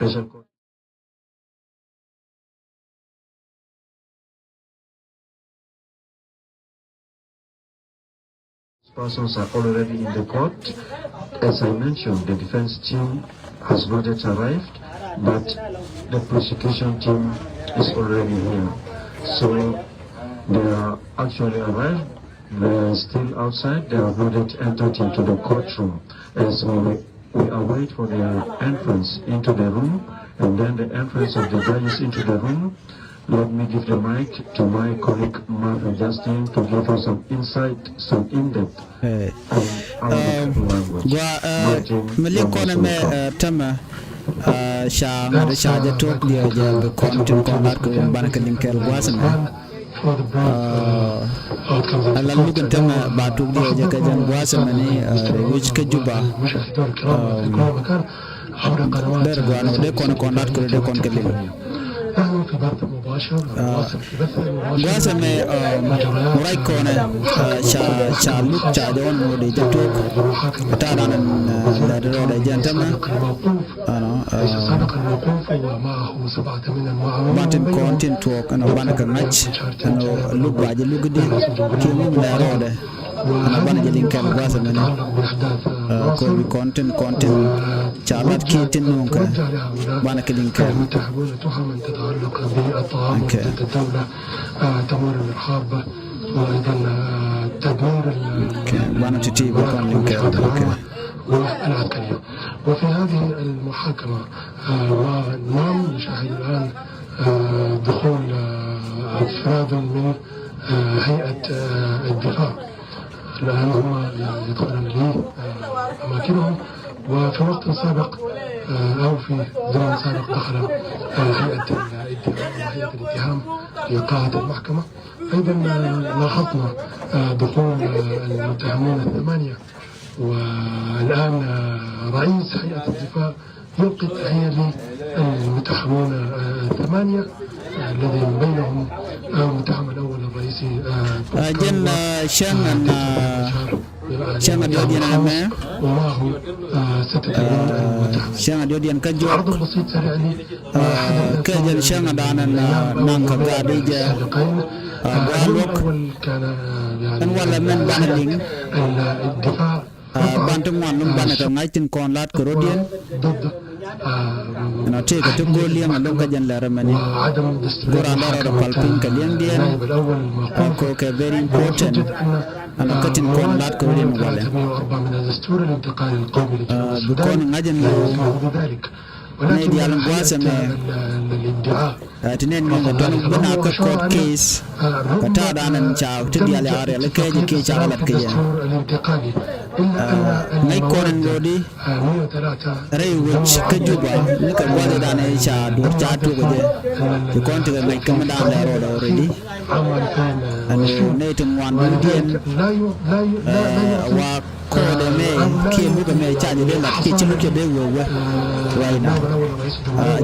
special court persons are already in the court. As I mentioned, the defense team has not yet arrived, but the prosecution team is already here. So they are actually arrived. They are still outside. They have not yet entered into the courtroom. As we await for their entrance into the room, and then the entrance of the judges into the room. Let me give the mic to my colleague Martha Justin to give us some insight, some in-depth on our language. Malikona me tama sha talk dia je kontin konar ko banaka linkel wasana ala lugan tama batu dia je kajan wasana ni which ka juba der gwana de konar ko de kon kelin نحن في بث مباشر نواصل في بث مباشر واسمه رايكونه شالوك جادون ودي جاتوك تاران لدرو جانتما ليس سابقا الموقوف ومعه 7 من المعاونين باتن كونتين توك انا بانك ماتش انا لوك باجي لوك دي كيمو لا روده انا بانجي لينكال واسمه كوبي كونتين شالات كيتين نونكا بانك لينكال المتهمون تهما تتعلق بالطعام ضد الدولة تمويل الإرهاب وأيضا تدمير العسكرية. وفي هذه المحاكمة ونعم نشاهد الآن دخول أفراد من هيئة الدفاع. الآن هم يدخلون لأماكنهم، وفي وقت سابق أو في زمن سابق دخل هيئة الاتهام لقاعة المحكمة. أيضا لاحظنا دخول المتهمين 8، والآن رئيس هيئة الدفاع يلقي التحية للمتهمون 8 الذي من بينهم المتهم الأول الرئيسي جن شان دوديان أمه ومعه 6 متهم. شان دوديان كجوا عرض بسيط سريع لي كجل شان دانا نانك قاديجا قالوك كان أن ولا من بانلين الدفاع بانتمان لم بانك نايتين كونلات كروديان ضد أنا تيجي تقول لي أنا لو كجن لرماني قرآن لارا بالبين كليان ديان أكو كبير important أنا كتير كونلات كروديان مغالي من الدستور الانتقالي القومي بكون نجن ذلك نيدي على بواسمة تنين من دون بنا كcourt case كتاد أنا نشاو تدي على عاري لكيجي كيجي على لكيا نيكون نودي ريوش كجوبا نكبوالي دانا يشا دور جاتو كجي يكون تغير ميكم دان لارود already أنا نيتم وان ودين وكود مي كي لوك مي تاجي دي لك كي تلوك دي ووه وينا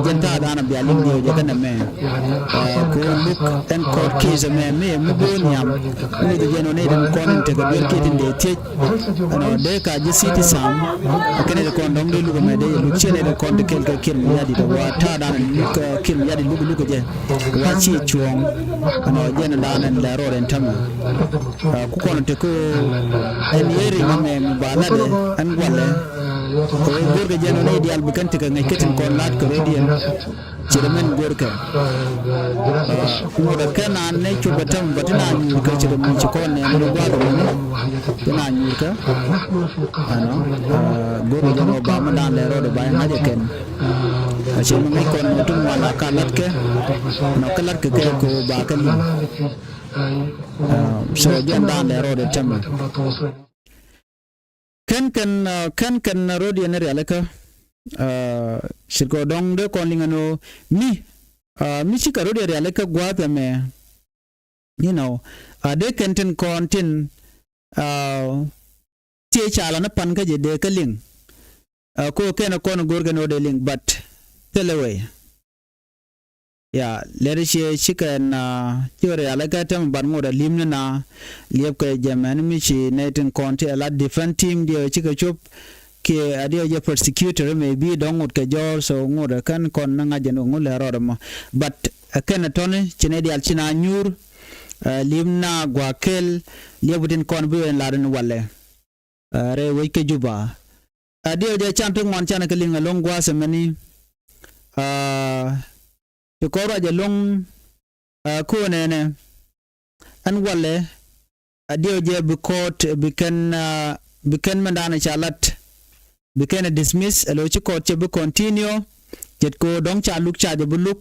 جنتا دانا بيالين ديو جكنا مي كو لوك ان كود كيز مي مبون يام نيدي جنو نيدن كونن تغير كيتين دي تيج أنا ديكا جسيتي سام أكني دكون دم دي لوك مي دي لوك شيني دكون دكيل كيل ميادي دوا تا دانا لوك كيل ميادي لوك جي واشي چوان أنا جن دانا لارو رنتما كوكون تكو أنيري مي مبالغ أن ولا غورك جنو نيدي البكنت كنعي كتن كونلات كروديان Ciremen gorka ora kana ne chubatam batina nyurka ciremen chikon ne no gwado ne kana nyurka ano goro jono ba mandan le rodo ba haje ken achen mi kon mutum wala kalat ke no kalat ke ko ba kali so janda le rodo tam kan rodi ne realaka shirko dong de konlingano mi chikaro de realeka gwata me you know de kenten kontin tie chala na pan ka je de kaling ko kena kon gorgano de ling but telewe ya lerishe chikan chore alaka tam ban ngoda limna na liep ka jamen mi chi netin konti ala different team de chika chop ke adio je persecutor maybe dong ut ke jor so ngure kan kon nga jen ngule rodamo but ken tone chine dial china nyur limna gwakel liebutin kon bu en laden wale re we ke juba adio je chantu ngon chana ke linga longwa semani to kora je long ko nene an wale adio je bu court biken mandana chalat biken dismiss alo chi court che bu continue jet ko dong cha luk cha je bu luk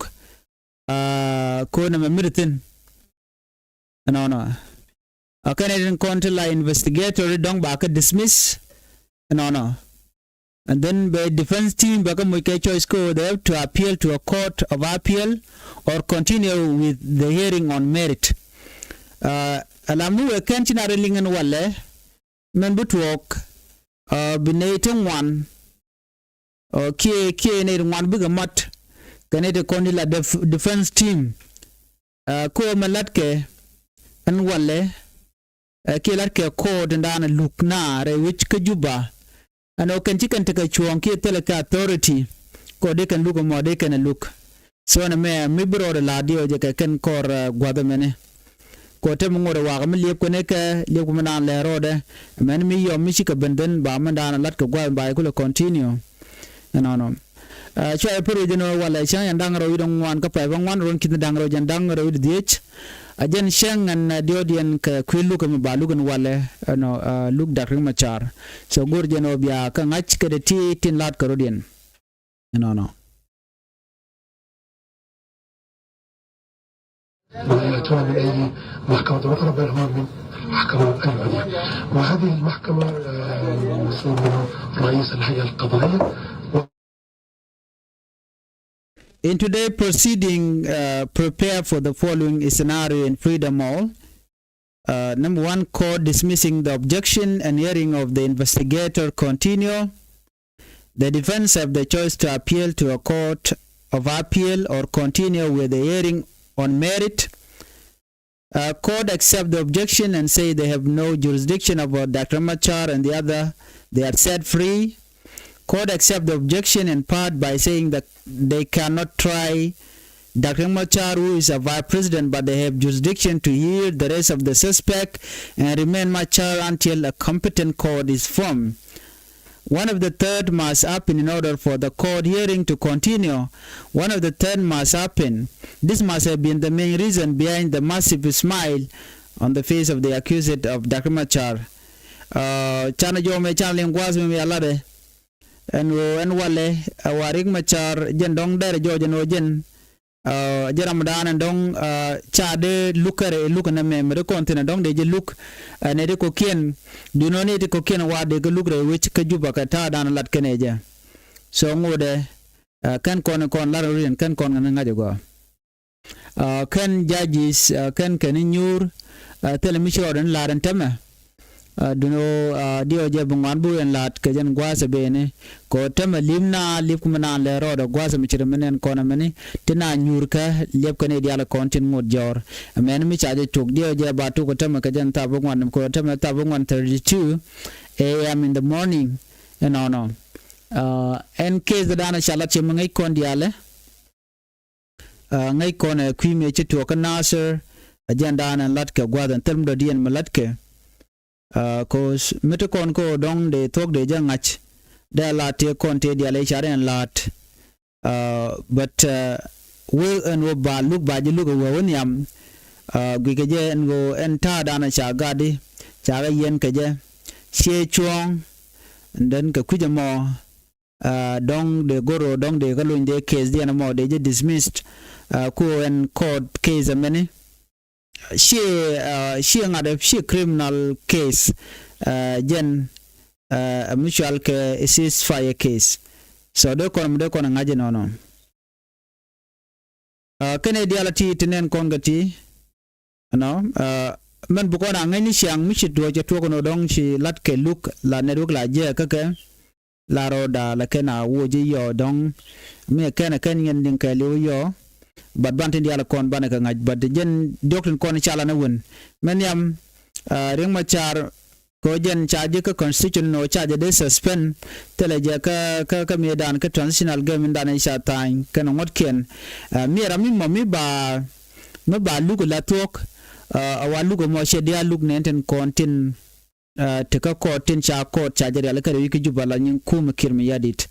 ko na meritin no akane court la investigatory dong ba ka dismiss no and then by defense team ba ka mo ke choice ko they have to appeal to a court of appeal or continue with the hearing on merit alamu we kan china relingan wale men butwok binating one ke ne one big mat kanete konila defense team ko malatke an wale ke latke ko ndana lukna re which ke juba ano kan chikan take chuon ke teleka authority ko de kan look mo de kan look so na me bro de la dio je kan kor gwadamene ko te mo ngore wa mi lep ko ne ke lep ko na le rode men mi yo mi chika benden ba man dana lat ko gwa ba ko continue no chwa puru de no wala cha yan dangro idon wan ka pa wan ron kin dangro jan dangro id diech ajen sheng an diodien ka kwilu ko ba lugan wala no luk dakring machar so gur je no bia ka ngach ke de ti tin lat ko rodien no ويأتون من أي محكمة أخرى بينهم من المحكمة العليا وهذه المحكمة مسؤول منه رئيس الهيئة القضائية. In today's proceeding, prepare for the following scenario in Freedom Hall. Number one, court dismissing the objection and hearing of the investigator continue. The defense have the choice to appeal to a court of appeal or continue with the hearing on merit. Court accept the objection and say they have no jurisdiction about Dr. Machar and the other, they are set free. Court accept the objection in part by saying that they cannot try Dr. Machar, who is a vice president, but they have jurisdiction to hear the rest of the suspect and remain Machar until a competent court is formed. One of the third must happen in order for the court hearing to continue. One of the third must happen. This must have been the main reason behind the massive smile on the face of the accused of Dr. Machar. Chana jome chana lingwas me alade. En wale warik Machar jen dong dere jojen ojen. Ramadan and dong chade lukana me mere kontina dong de look ne de kokien do no need kokien wa de look re which ka juba ka ta dan lat keneja so ngode kan kon la rin kan kon nga go kan judges kan nyur telemisho den la ran tama duno dio je bungwan bu en lat ke jan gwasa bene ko tama limna lip kumana le rodo gwasa mi chirmenen kona mani tina nyurka lep kane diala kontin ngod jor men mi chaje tok dio je batu ko tama ke jan ta bungwan ko tama ta bungwan 32 am in the morning no en case da dana shalat che ngai kon diale ngai kon kwi me che to ka nasir ajanda na lat ka gwadan term do dien malatke cause metakon ko dong de talk de jangach de lat te konte de ale charen lat but we and we ba look ba ji look we won yam gikeje en go en ta dana cha gadi cha ga yen keje che chuong and then ka kuje mo dong de goro dong de galun de case de na mo de dismissed ko en court case amene she ngade she criminal case gen a mutual ceasefire case so de kon ngaje no kene dialati tenen kongati no men bu ko na ngani siang mi ci do je to ko no dong ci lat ke look la network la je ka la roda la kena woji yo dong me kena ken yen din ka liu yo but bantin diala kon banaka ngaj but jen doktin kon chala na won men yam ring Machar ko jen charge ka constitution no charge de suspend tele je ka mi dan ka transitional government dan sha time kan ngot ken mi ra mi mo mi ba lugo la tok wa lugo mo she dia lug nenten kontin te ka ko tin cha ko cha jere la kare wiki juba la nyin kum kirmi yadit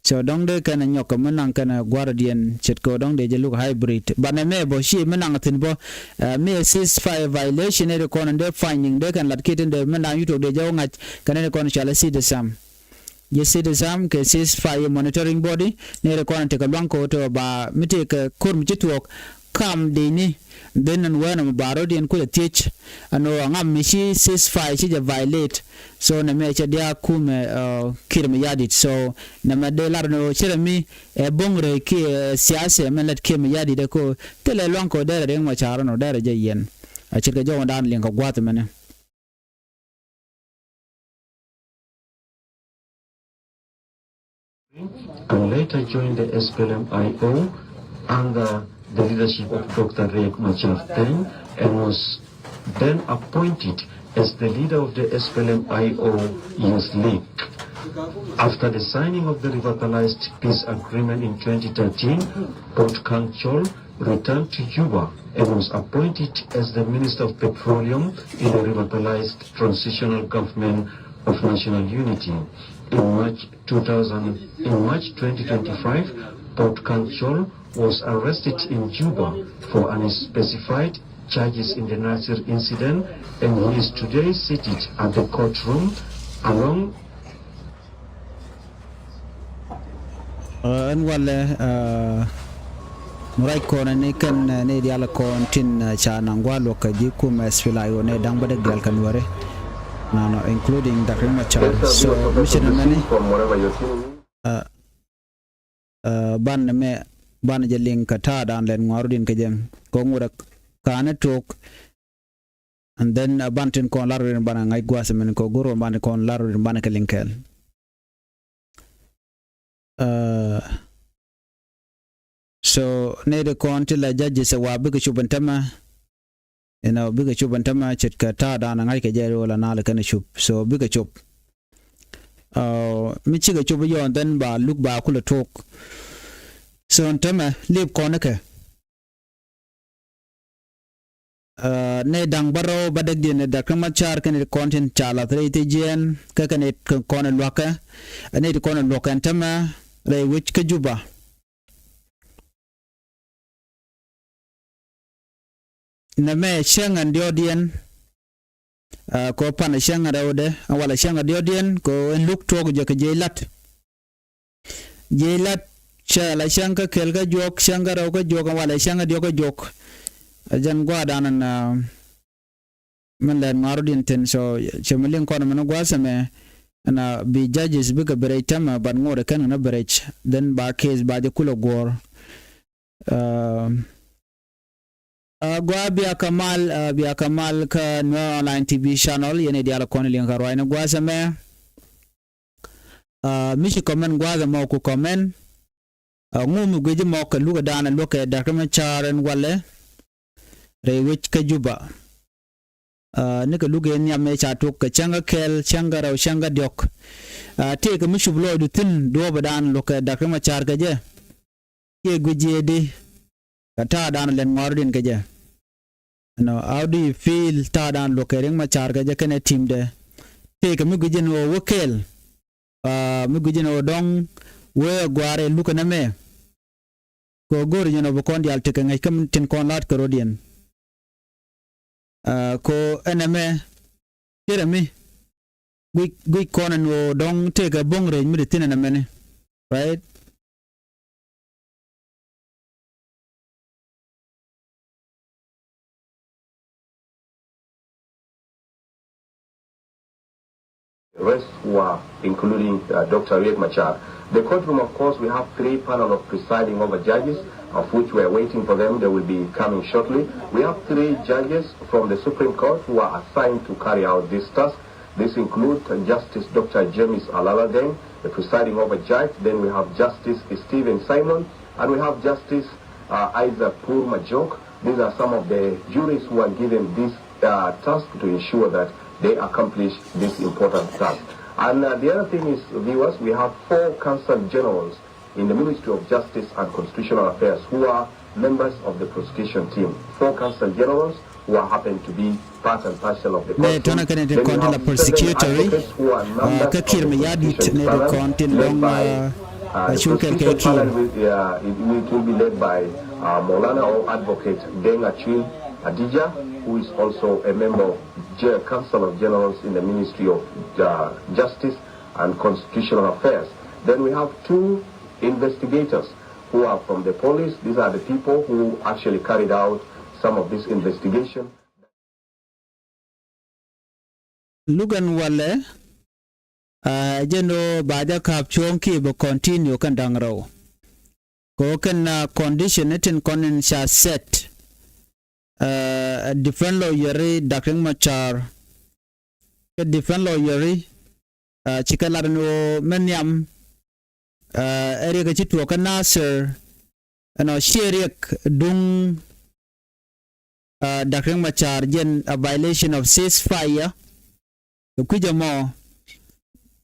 so dong de kana nyoko menang kana guardian chet ko dong de je look hybrid bana me bo shi menang tin bo me ceasefire violation e ko nde finding de kan lat kiten de menang yuto de jaw ngach kana ko chala si de sam je si de sam ke ceasefire monitoring body ne ko te ka blanco to ba mite ka kurm chituok kam de ni then and when am barodi and could teach and ngam mishi ceasefire she violate so na me che dia kume kirme yadit so na me de larno cheremi e bongre ki siase me let kirme yadit de ko tele lonko de re ma charano de je yen a chirga jo dan len ko gwat mene and later joined the SPLM-IO under the leadership of Dr. Riek Machar and was then appointed as the leader of the SPLM-IO Youth League. After the signing of the revitalized peace agreement in 2013, Port Kangchol returned to Juba and was appointed as the Minister of Petroleum in the revitalized transitional government of national unity. In March 2025, Port Kangchol was arrested in Juba for unspecified charges in the Nasir incident, and he is today seated at the courtroom along murai kona ne kan ne diala kon tin cha nangwalo ka jiku mesfilayo ne dang bade gal kan ware no including the machar so mission many ban je link ta dan len ngorudin ke jem ko ngura kana tok and then bantin kon larurin ban ngai gwasemen ko goro ban kon larurin ban ke linkel so ne de kon til la judge se wa biga chubantama biga chubantama chet ka ta dan ngai ke je wala na la kana chub so biga chub mi chiga chub yo then ba look ba kula tok so ntama lip konake ne dang baro badag din da kama char kan content chala trete jen ka kan kon loka ne kon loka ntama re which ka juba na me shangan diodien ko pan shangan rawde wala shangan diodien ko en look tok je ka jelat la shanga kelga jok shanga raw ga jok wala shanga dio ga jok jan gwa danan man len marudin ten so chemelin kono man gwa same na bi judges bi ga bere tama ban ngore kan na bere then ba case ba de kulo gor gwa biya kamal ka Nuer Online TV channel yene diala kono lin ka roina gwa same mishi comment gwa za mo ku comment ngum gweje mok luga dana loke dakama charen wale re wich ka juba nika luga nyame cha tok ka changa kel changa raw changa diok te ka mishublo du tin do badan loke dakama char ka je ye gweje de ka ta dan len ngordin ka je no how do you feel ta dan loke ring ma char ka je kene team de te ka mi gweje no wokel mi gweje no dong we gware luka na me ko gor nyano bo kon dial te ngai kam tin kon lat ko rodien ko eneme jeremy gui kon no dong te ga bongre mi tin na mene right rest were including Dr. Riek Machar. The courtroom, of course, we have 3 panel of presiding over judges, of which we are waiting for them. They will be coming shortly. We have 3 judges from the Supreme Court who are assigned to carry out this task. This includes Justice Dr. James Alaladeng, the presiding over judge. Then we have Justice Stephen Simon, and we have Justice Isaac Pur Majok. These are some of the juries who are given this task to ensure that they accomplish this important task. And the other thing is, viewers, we have 4 counsel generals in the Ministry of Justice and Constitutional Affairs who are members of the prosecution team. 4 counsel generals who are happen to be part and parcel of the court team. Then we have 7 advocates who are members of the prosecution panel, led by the prosecution panel. It will be led by Maulana or Advocate Deng Achil Adija, who is also a member of the Council of Generals in the Ministry of Justice and Constitutional Affairs. Then we have 2 investigators who are from the police. These are the people who actually carried out some of this investigation. Lugan wale jeno baja kapchon ki bo continue kan dangro. Ko kan condition it in konin sha set a different lawyer Dr. Machar a different lawyer chikalarno menyam ere ga chitu kan nasir ano sheriak dung Dr. Machar jen a violation of ceasefire kujamo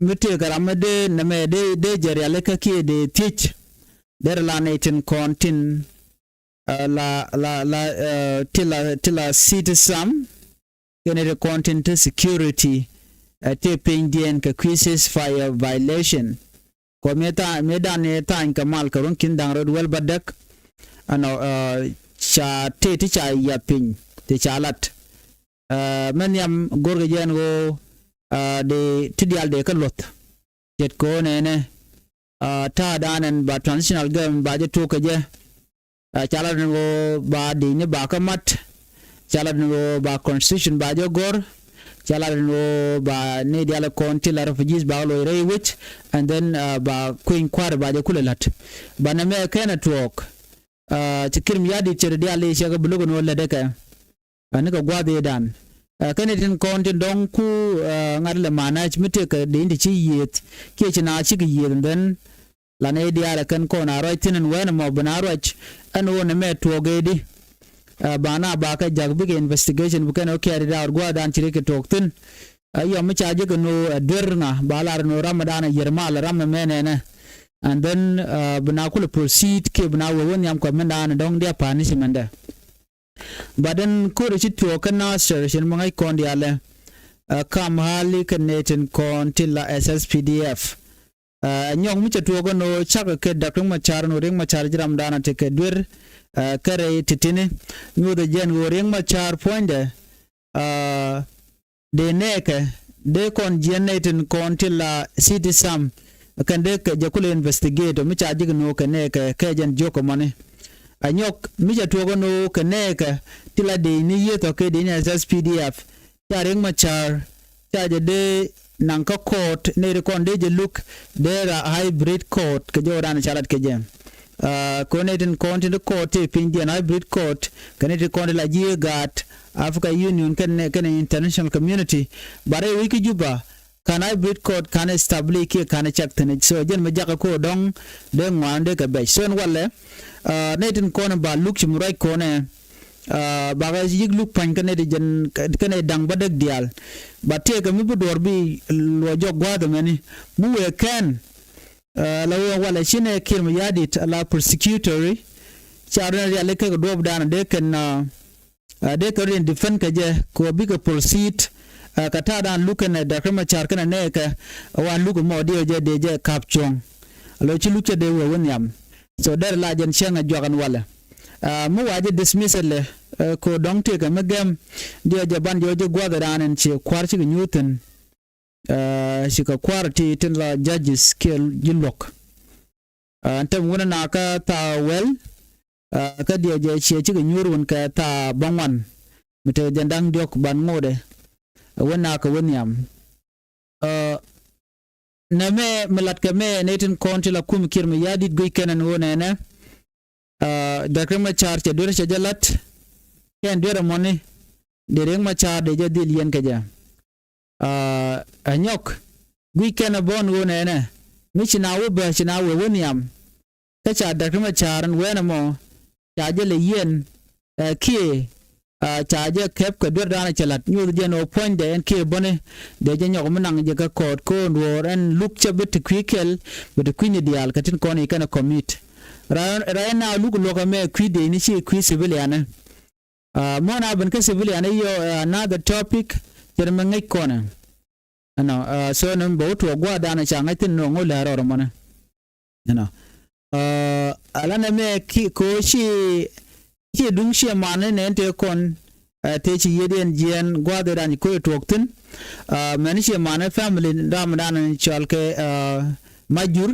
mute karamade name de jari aleka ki de teach der la netin kontin tila citizen kene kontin to security te pindien ka ceasefire violation ko medane tan kamal karun kindang rod wel badak ano cha te cha yapin te chalat menyam gorge jen go de tidial de kalot jet ko nene ta danen ba transitional game ba je to ka je chalat go ba de ne ba kamat chalat go ba constitution ba je gor chalat go ba ne dial konti la refugees ba lo re which and then ba queen kwar ba je kulalat ba na me kana talk tikir mi yadi chere dial le shaga blogo no la de ka anika gwade dan kanitin konti don ku ngarle management ka de indi chi yet ke china chi yet den la ne dia kan ko na ro tinin wen mo bana ro an wona me to gedi bana ba ka jagbig investigation bu kan okay da gwa dan chi ke toktin ayo mi chaje ko no derna balar no ramadan yermal ram menene and then bana kul proceed ke bana won yam ko men dan dong dia punishment da baden ko ri to kana session mangai kon diale kam hali kanetin kon tilla SSPDF nyong mi to go no chaka ke Dr. Machar no ring Machar jiram dana te ke dur kare titine no de jen go ring Machar poinde de neke de kon jenetin kon tilla citizen kan de ke jakule investigate mi cha jigno ke neke ke jen joko mane anyok mija tuogo no keneka tila de ni yeto ke de ni SSPDF charing Machar chaje de nanka court ne rekonde je look there a hybrid court ke joran chalat ke jem connecting content court pindian hybrid court connected content la je gat Africa Union ken international community bare wiki juba kan hybrid court kan establish ke kan check tene so jen me jaka ko dong de ngwande ke be son wale netin kona ba look chimurai kone ba ga yig look pan kan de jen kan dang badak dial ba te ka mi budor bi lo jogwa de meni mu we kan la wala shine kirm yadit la prosecutory charna ya leke do dana de kan de ka rin defend ka je ko bi ka proceed kata dan luken Dr. Machar kana ne ka wan luku mo dio je de je kapchong lo chi luke de we wonyam so der la jen chenga jogan wala mu waje dismissal ko dong te ka megam dio je ban dio je gwa dan en che kwar chi newton shi ka kwar ti tin la judges ke jilok antam wona na ka ta wel ka dio je che chi nyurun ka ta bangwan mite jandang diok ban ngode wana ka wanyam na me melat ka me netin konti la kum kirmi yadit goy kenan wona na Dr. Machar che dore che jalat ken dore moni de reng Machar de jadi Lienge ja anyok goy kenan bon wona na mi chinawo ba chinawo wonyam ka cha Dr. Machar wena mo cha jele yen ki chaje kep ka dur dana chalat nyu je no point de en ke bone de je nyok menang je ka kod ko ndor en look chabet kwikel bet kwini dial katin ko ni kana commit ra na look loka me kwide ni chi kwi civilian mona ban ka civilian yo another topic jer mengai kona ano so nan bo to gwa dana changa tin no ngola ro mona ano alana me ki ko chi dung shi mane ne te kon te chi yeden jien gwa de dan ko toktin man shi mane family dam dan chalke majur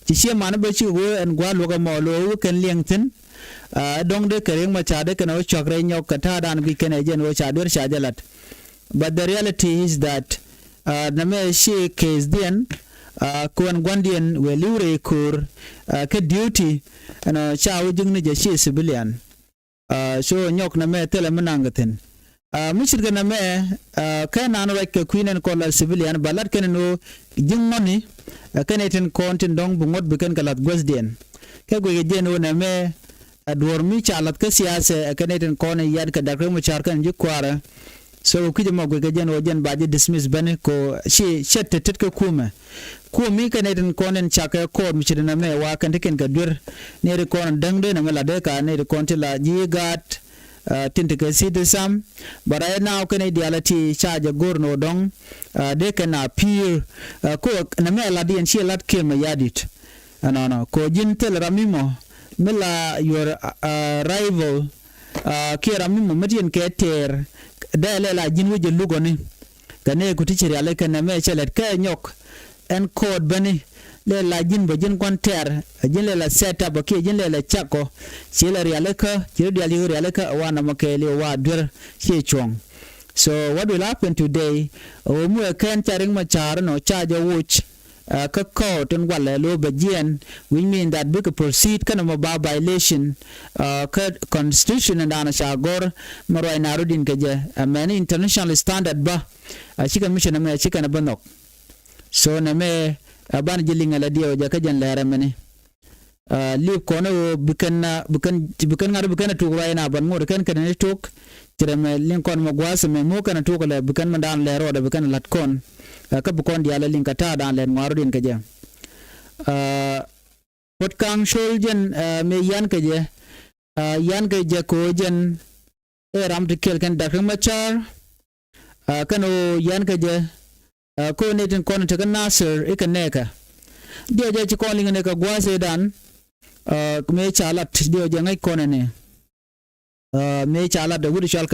chi shi mane be chi go en gwa lo ga mo lo ken liengtin dong de kereng ma cha de kana chakre nyok kata dan bi ken ejen o cha dur cha jalat but the reality is that na me shi case den kuan gwandien we lure kur ke duty ana cha wujing ne je shi civilian so nyok na me tele menangatin mishir na me kana no like queen and call civilian balat ken no jingoni kenetin kontin dong bungot biken kalat gwasdien ke go je no na me dormi chalat ke siase kenetin kone yad ka dakre mu charkan ji kwara so kuje mo go je no jen baje dismiss bane ko shi shette tet ko kuma ko mi kenetin konen chaka ko mishir na me wa kan tiken ka dur ne re kon dangde na mala de ka ne re konti la jigat tintike sidi sam but right now can ideality charge gorno dong they can appear ko na me la di en shi lat ke me yadit no ko jin tel ramimo mila your rival ke ramimo medien ke ter da la jin wuje lugoni kane ku tichiri ale kan me chelet ka nyok en code bani le la jin bo jin konter jin le la setup ke jin le la chako chile riale ka chile diali riale ka wana makele wa dur che chong so what will happen today o mu kan charing machar no charge watch ka court and wala lo begin we mean that big proceed kana mo ba violation ka constitution and ana shagor marwai narudin keje many international standard ba chika mission me chika na banok so na me ban jilinga la dio ja ka jan lere mene li kono bukan ngado bukan tu wayna ban ngod kan kan ne tok tire me linkon mo gwasa me mo kan to la bukan mandan lero da bukan lat kon ka bukon dia la linka ta dan len ngaro din ka je pot kang shol jen me yan ka je ko jen ram de kel kan da machar kano yan ka je ko ne tin kon ta nasir ikaneka dio je ci kon linga ne ka gwase dan me chalat dio je ngai kon ne me chalat da wudu shal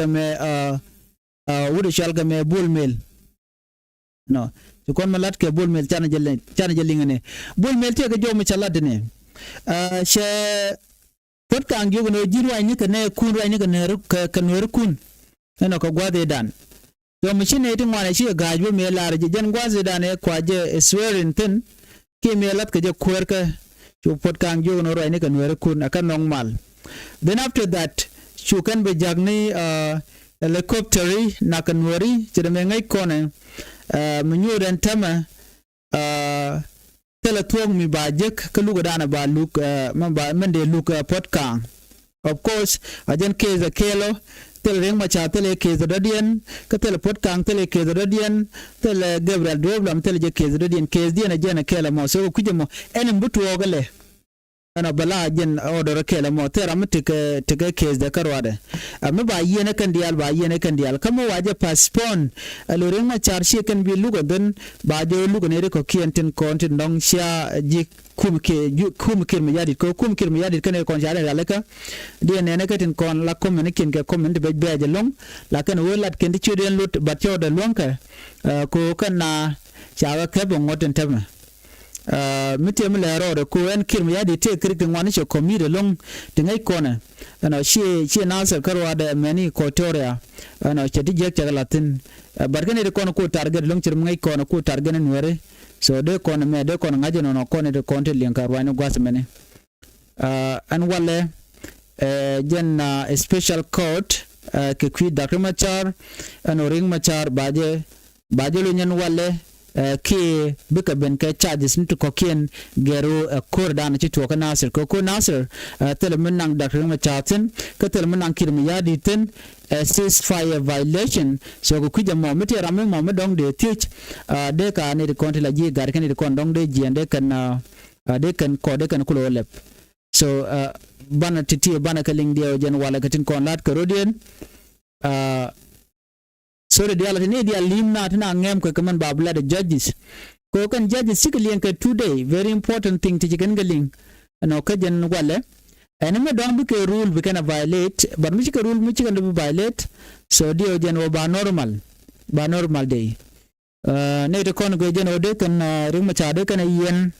ka me bulmel no ci kon malat ke bulmel chana je linga ne bulmel te ga jo me chalat ne she pot kan jogo no jirwa ni ka ne kun ra ni ka ne ka no kun no ka gwade dan so machine tin wana shi gajwe me lar je jen gwaze da ne kwaje swearing tin ke me lat ka je kwerka to pot kan jogo no ro ni ka no kun aka normal then after that chu kan be jagni helicopter na kan wori je me ngai kone munyo den tama tele tuong mi ba jek ka lugo dana ba luk man ba mende luk pot kan of course ajen keza kelo tel reng macha tele keza dadian ka tele pot kan tele keza dadian tele gabriel doblam tele je keza dadian keza diana jena kela mo so kujemo enem butu ogale ana bala jen order kela mo tera mutike tike keza karwade amma ba yene kan dial kamo waje postpone aloreng macha shi kan bi lugo den ba je lugo ne ko kienten kontin dong sha ji kumkir mi yadit ko kumkir mi yadit kane kon jale alaka die ne katin kon la komen kin ke komen be beje long la kan welat ken di chuden lut bat yo de lonka ko kana chawa ke bo ngoten tama mitem le ro ko en kir mi yadit te krik ngwani che komire long de ngai kona ana shi na sa karwa da meni kotoria ana che di je latin barkane de kon ko target long chir ngai kona ko target ne were so de kon me de kon ngaje no kon de konte linka rwani gwasmene an wale jen a special court ke kwi dakre machar an ring machar baje lo nyen wale ke bika ben ke charges ntu kokien gero kor dan ci to ka nasir ko nasir tel menang dak ma chatin ka tel menang kirmi yadi ten ceasefire violation so ko kujam mo meti ramme mo dong de teach de ka ne de konti la ji gar kan de kon dong de ji ande kan de kan ko de kan kulo lep so bana titi bana kaling dia jen wala katin kon lat karodien so de diala ne dia limna tana ngem ko kaman babla de judges ko kan judges sikali kan today very important thing ti kan galing no ka jen wala and me don't be rule we can violate but me rule me can violate so dio jen ba normal day ne de kon go jen ode kan ring ma chade kan yen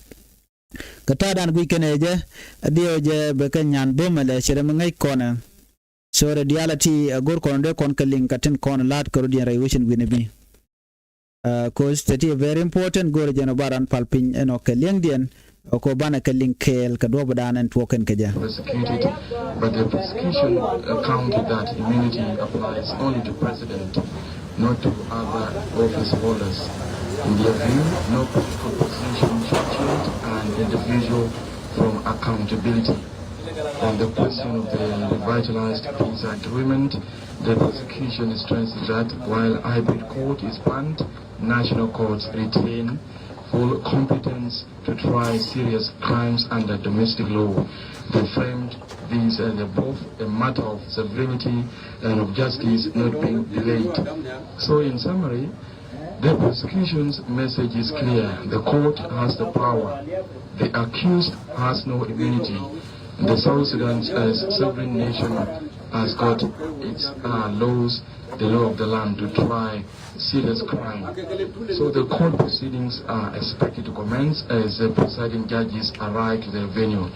kata dan gui kan je dio je be kan nyan bomale chere ngai kona so the reality gor kon de kon kaling katen kon lat ko di revolution winabi cause that is very important gor jen baran palpin eno kaleng dien ko bana kaling kel ka do badan en token ka ja persecuted, but the prosecution counted that immunity applies only to president, not to other office holders. In their view, no political position should shield an individual from accountability. On the question of the revitalized peace agreement, the prosecution stresses that while hybrid court is planned, national courts retain full competence to try serious crimes under domestic law. They framed these as both a matter of sovereignty and of justice not being delayed. So in summary, the prosecution's message is clear. The court has the power. The accused has no immunity. The South Sudan as sovereign nation has got its laws, the law of the land to try serious crime. So the court proceedings are expected to commence as the presiding judges arrive to the venue.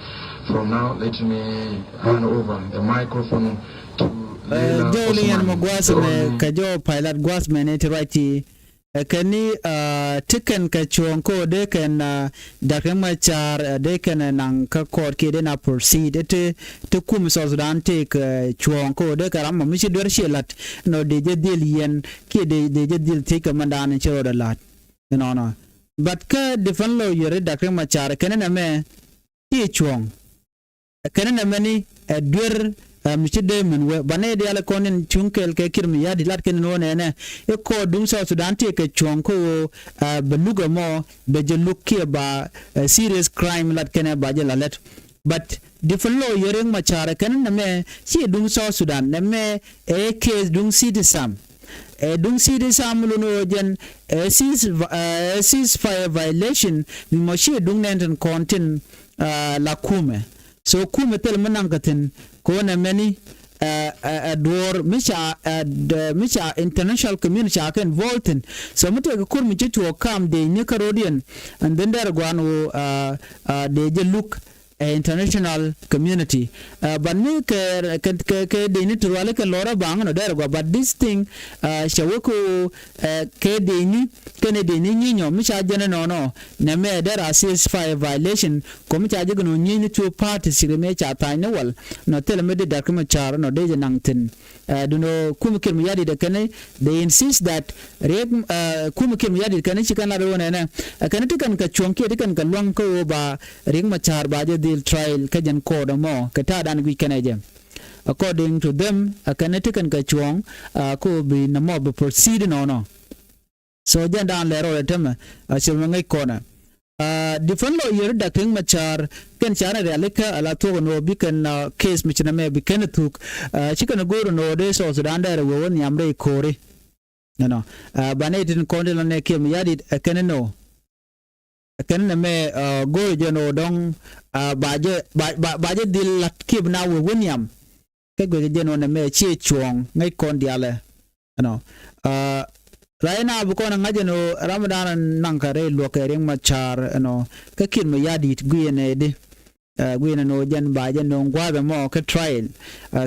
From now, let me hand over the microphone to kani tiken ka chonko de kan dakang machar de kan nang ka court ke de na proceed te kum South Sudan te chonko de karam mi dor shelat no de je dil yen ke de je dil te ka mandan che ro lat no but ka defend law yere dakang machar kan na me ti chong kan na mani dur mchide menwe bane de ala konen chunkel ke kirmi ya dilat ken no ne e ko dum South Sudan te ke chonko beluga mo be je lukki ba serious crime lat ken ba je lalet but different law yereng machara ken na me si dum South Sudan na me e case dum citizen dung sidi samulu no jen ceasefire violation mi mo shi dung nenten kontin la kume so kume tel manangatin ko na many door misha international community are involved in so mute ko kurmi to come the Nicaraguan and then there go they look international community but me ke de ni turwale ke lora bang no there go but this thing shawoko ke de ni kene de ni nyinyo mi cha jene no na me there are ceasefire violation ko mi cha jigno nyini to party sire me cha ta ne wal no tele me de dark me char no de nangtin do no kumikir mi yadi de kene they insist that kumikir mi yadi kene chikana do ne kene tikan ka chonki tikan ka long ko ba ring ma char ba je trial kajan ko da mo kata dan wi kanaje according to them akanetikan ka chuang ko bi na mo be proceed no so jan dan lero tem chirma ngai kona different law yer da king machar ken chana realika ala to no bi kan case michna me bi ken tuk chikan goro no de so Sudan da re won yamre kore no banetin kondela ne kem yadi ken no ken me go jeno dong baje dil lat kib na we wonyam ke go jeno na me chi chuong ngai kon diale no raina bu kon ngajeno ramadan nankare lokere machar no ke kin me yadi guyene de guyene no jan baje no ngwabe mo ke trial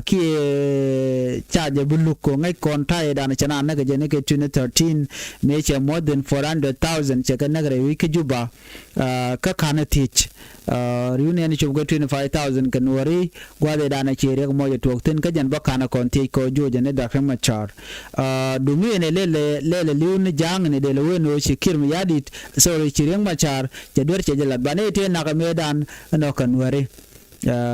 ki charge buluko ngai kon tai dan chana na ke jene ke 2013 me che more than 400,000 che ke nagre wi ke juba ka kana teach reunion chụp go 25,000 kan wari gwade dana chere mo je tok tin ka jan bakana kon ti ko joje ne da kan machar dumi ne lele liun jang ne de lewe no shikir mi yadit so chireng machar je dwer che jala bane te na ka medan no kan wari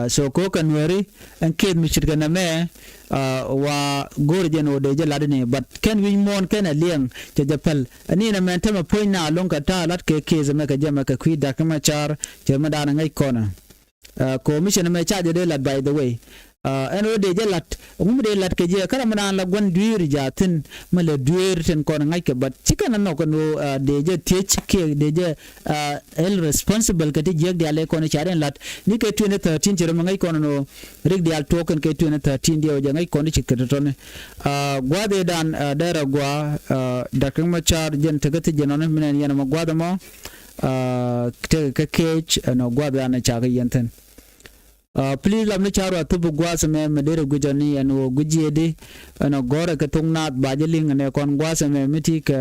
so ko kan wari an kid mi shirga na me wa gorje no de jala ne but ken wi mon ken lieng je japal ani na men tema poina longa ta lat ke zama ka jama ka kwi da kan machar je madana ngai kona commission me charge de lat by the way eno de jalat de lat ke je kala mana la gon duir jatin mala duir ten kon ngai ke bat chikana no ko de je tech ke de je el responsible ke je de ale kon charen lat ni ke 2013 jere ngai kon no rig de al token ke 2013 de je ngai kon chikata ton gwade dan dara gwa dakan machar jen tagati jenon minen yana magwada mo te ka kech no gwada na chaga yenten please lamne charo atubu gwasa me medere gujani anu gujede ano gora ka tungnat bajeling ne kon gwasa me miti ka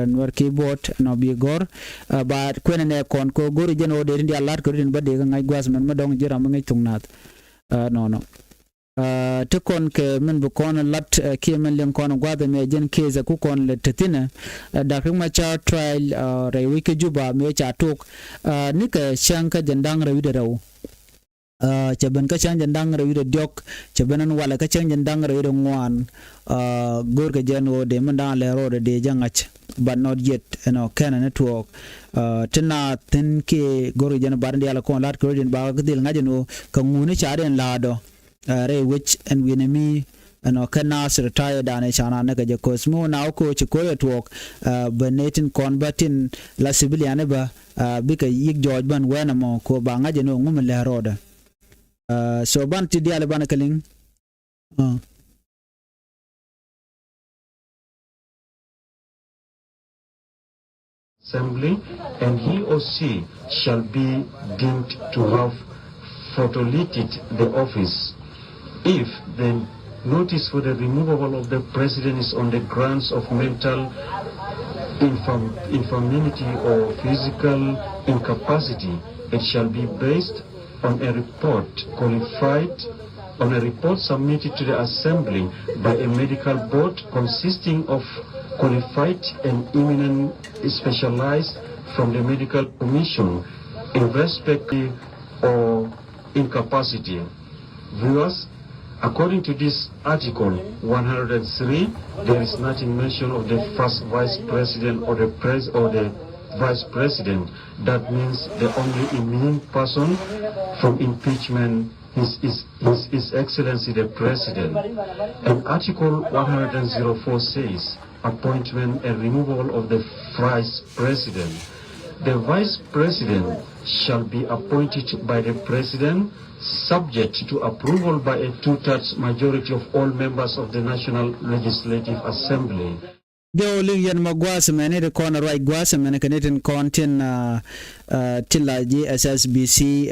nwer keyboard no bi gor ba kwene ne kon ko gori jeno de ndi alat ko din bade ngai gwasa men madong jira ngai tungnat no te kon ke men bu kon lat ke men len kon gwada me jen keza ku kon le tetina da kuma cha trial rewi ke juba me cha tok ni ka shanka jandang rewi de raw caban ka chan jandang rewi de diok cabanan wala ka chan jandang rewi de ngwan gor ka jeno de mandan le ro de jangach but not yet kana network tina tin ke gor jeno barndi ala kon lat ko din ba ka dil ngajeno ka nguni charen lado re which and winemi kana retire dane chana na gaje cosmo na ko chiko network benetin convertin la civilian ba bika yik george ban wena mo ko ba ngajeno ngum le roda so ban ti diale ban kaling assembly and he or she shall be deemed to have forfeited the office if the notice for the removal of the president is on the grounds of mental infirmity or physical incapacity. It shall be based on a report submitted to the assembly by a medical board consisting of qualified and eminent specialized from the medical commission in respect or incapacity. Viewers, according to this article 103, there is nothing mentioned of the first vice president or the vice president. That means the only immune person from impeachment is His Excellency the President. And Article 104 says appointment and removal of the vice president. The vice president shall be appointed by the president subject to approval by a two-thirds majority of all members of the National Legislative Assembly. Go Lienge magwas mane de corner right gwas mane kanetin content tilla GSSBC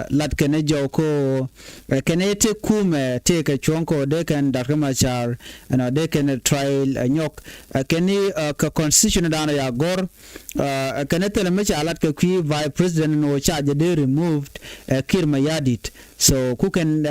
lat kane joko kanete kume take chonko de kan darkamachar and de kan trial nyok kani ka constitution dana ya gor kanete le mecha lat ka qui vice president no charge de removed kirma yadit so kuken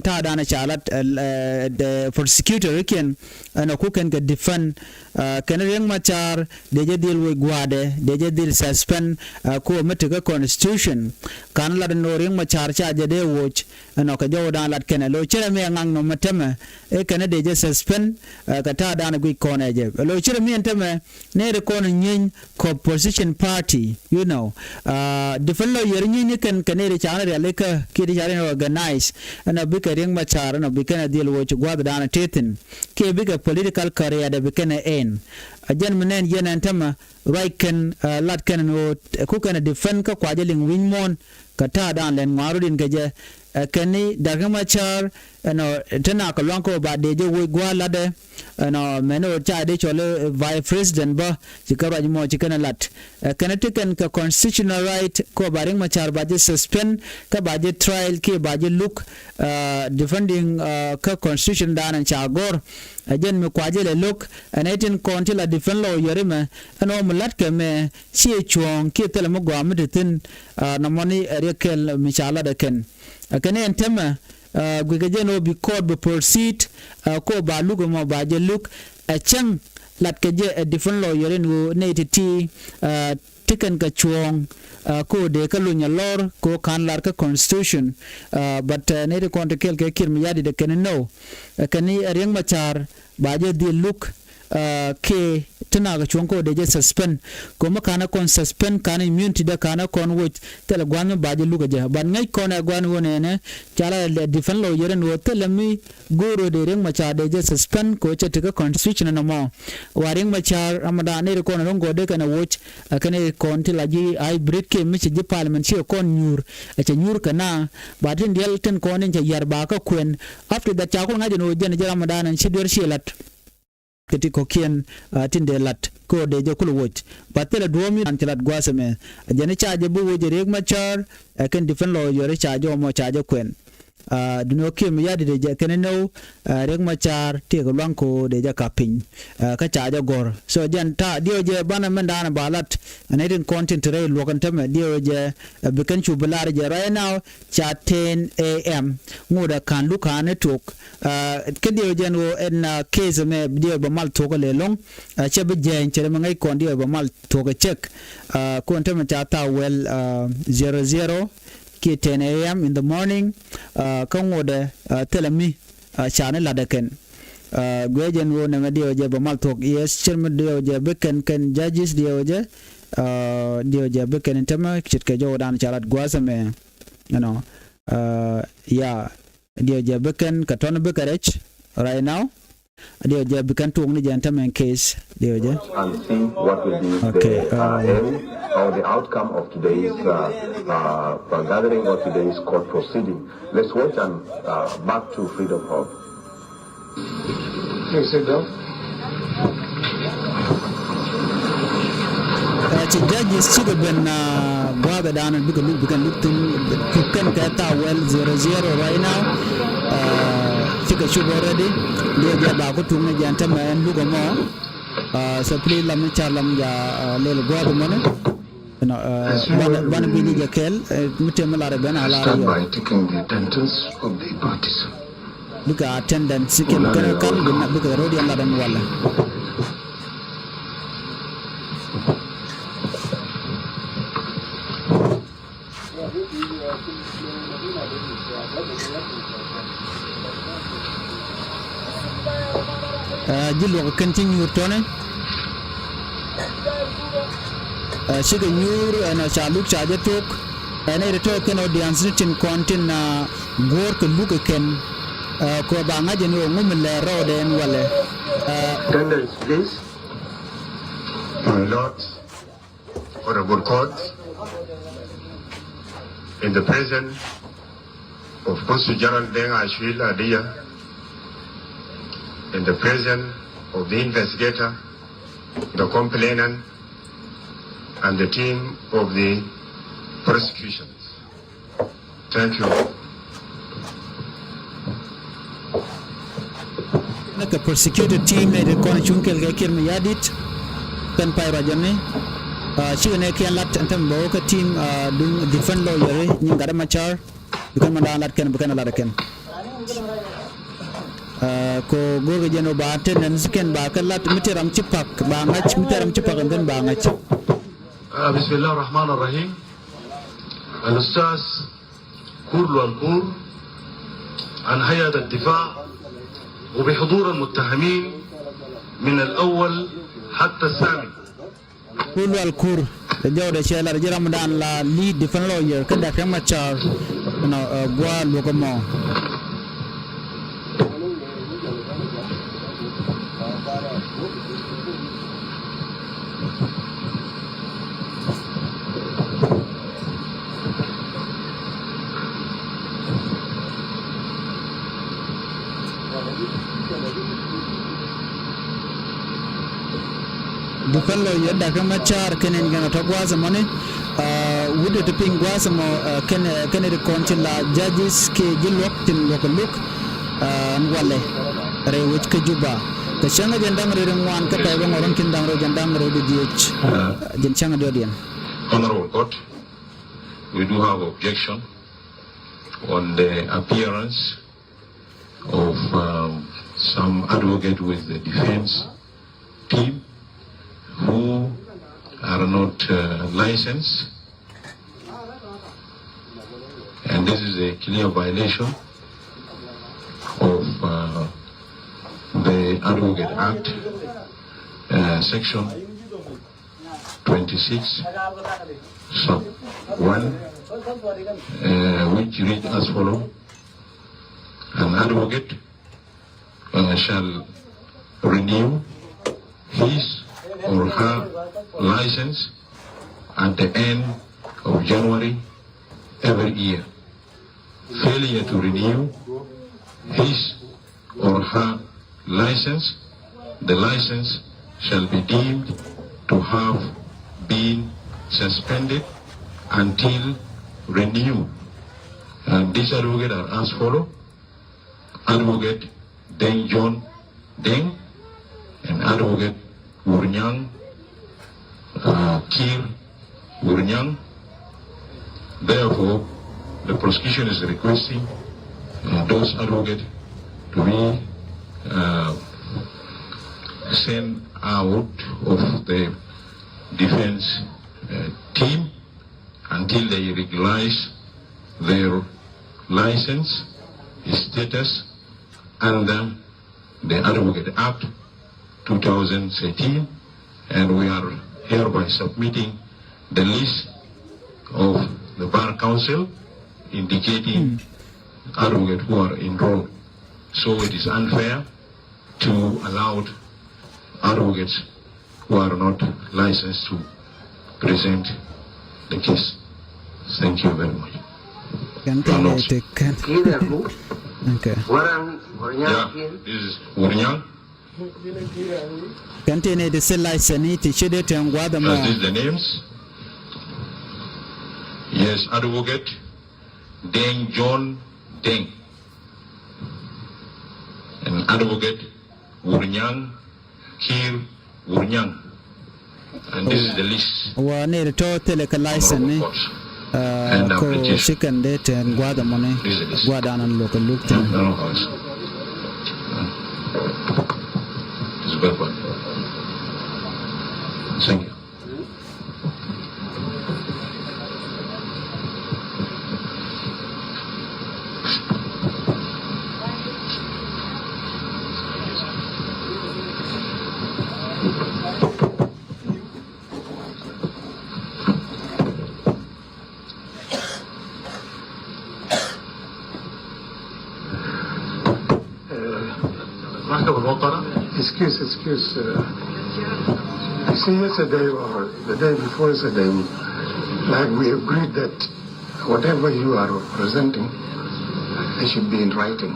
ta dana chalat the prosecutor ken ana kuken ga defend riek machar deje deal with gwade deje deal suspend ko metiga constitution kan la no riek machar cha je de watch no ka jowda lat ken lo chere me ngang no matema e ken deje suspend ka ta dana gui koneje lo chere me nteme ne re kon nyin ko opposition party defend lo yer nyin ken re cha re le ka ki re organize ana bika riek machar no bika deal watch gwade dana tetin ke bika political career de bika en ajan menen yenen tama right ken lat ken no ku ken defend ka kwajeling winmon ka ta dan len marudin gaje kani daga machar no tana kalwan ko ba de je we gwa lade no meno cha de chole vice president ba sikara mo chikana lat kana tikan ka constitutional right ko baring machar ba je suspend ka ba je trial ke ba je look defending ka constitution dan cha gor ajen me kwaje le look anatin konti la defend law yorima ano mulat ke me chi chuong ke tele mo gwa mitin na moni rekel mishala da ken akane entema gwigajeno bi court be proceed ko ba lugo mo ba je look a chang lat ke je a different lawyer no netiti tikan ka chuong ko de ka lunya lor ko kan lar ka constitution but ne de konte kel ke kir mi yadi de ken no kani reng machar ba je di look ke tana ga chuong ko de je suspend ko makana kon suspend kana immunity da kana kon which tele gwan ba je luga je ban ngai kon gwan wone ne chala le different lawyer no tele mi goro de reng machar de je suspend ko che tika constitution na mo waring machar ramadan ne ko no ngo de kana watch kana kon tila ji ai break ke mi ji parliament che kon nyur che nyur kana ba tin del ten kon ne yar ba ka kwen after that cha ko ngaje no je ramadan an shidwer shelat keti kokien tinde lat ko de je kulu watch batela duomi an tilat gwaseme jeni chaje bu woje reg machar ken different law yore chaje mo chaje kwen duno kim yadi de je ken no reg machar te ko lanko de je kapin ka chaje gor so jen ta dio je bana mendana balat anedin content re lokan teme dio je beken chu bular je right now cha 10 am ngoda kan luka ne tok ke dio je no en case me dio ba mal to ko le long che be je chere ngai kon dio ba mal to ko check ko teme cha ta well 00 ke 10 am in the morning kan ngoda telemi channel ladaken gwejen wo na dio je ba mal to yes cherme dio je beken ken judges dio je beken tema chitke jowda chalat gwasame you know yeah dio je beken katon bekarech right now dio je beken tung ni gentleman case dio je and see what will be okay. the end or the outcome of today's gathering or today's court proceeding. Let's watch and back to Freedom Hub. Please sit down. Judges chiga ben gwaga down and began looking can get well 00 right now chiga should already they ba ko tunga janta man lugo mo so please lam chalam ya lel gwaga mo no ban bi ni jakel mutem la ben ala Start by taking the attendance of the parties. Look at attendance can kan gina buka rodi Allah dan wala jilo continue tone shiga nyur na chaluk chaje tok ene reto ken audience tin content na gor ke luke ken ko ba ngaje no ngum le rode en wala Attendance, please. My Lord, Honorable Court, in the presence of Procedural Adia, in the presence of the investigator, the complainant, and the team of the prosecution. Thank you. The prosecuted team ne ko chunkel ga kirmi yadit kan pai rajane chi ne ke lat antam bo ka team dung defend lawyer ni ngada machar bukan mandalat ken bukan ala ken ko goga jeno ba tenen sken ba kan lat miteram cipak ba ngach miteram cipak den ba ngach بسم الله الرحمن الرحيم. الأستاذ كورلو الكور عن هيئة الدفاع وبحضور المتهمين من الأول حتى الثامن. كورلو الكور جودة شيلر جرام دان لا lead defense lawyer كده كم مچار gua lokomo. Depende yadda kan machar kenen gana to gwaza money wudu to ping gwaza mo ken de la judges ke gilok tin look walɛ re which ke juba the changa jandang re ngwan ka tay ngoron kin dang re jandang re de jen changa do dien. Honorable Court, we do have objection on the appearance of some advocate with the defense team who are not licensed, and this is a clear violation of the Advocate Act, section 26 sub 1, which reads as follows: an advocate shall renew his or her license at the end of January every year. Failure to renew his or her license, the license shall be deemed to have been suspended until renewed. And these advocates are as follows: Advocate Deng John Deng and Advocate Wurnyang Kir Wurnyang. Therefore, the prosecution is requesting those advocates to be sent out of the defense team until they regularize their license status under the Advocate Act 2013, and we are hereby submitting the list of the Bar Council indicating advocates who are enrolled. So it is unfair to allow advocates who are not licensed to present the case. Thank you very much. Okay. Yeah, this is Wurnyang. Continue the cell license to should it and what As these the names? Yes, Advocate Deng John Deng and Advocate Wurnyang Kir Wurnyang, and this is the list. One near total license. Ko second date and guada money guada and local look It's very good. Thank you. Excuse. You see, yesterday or the day before yesterday, like we agreed that whatever you are presenting, it should be in writing.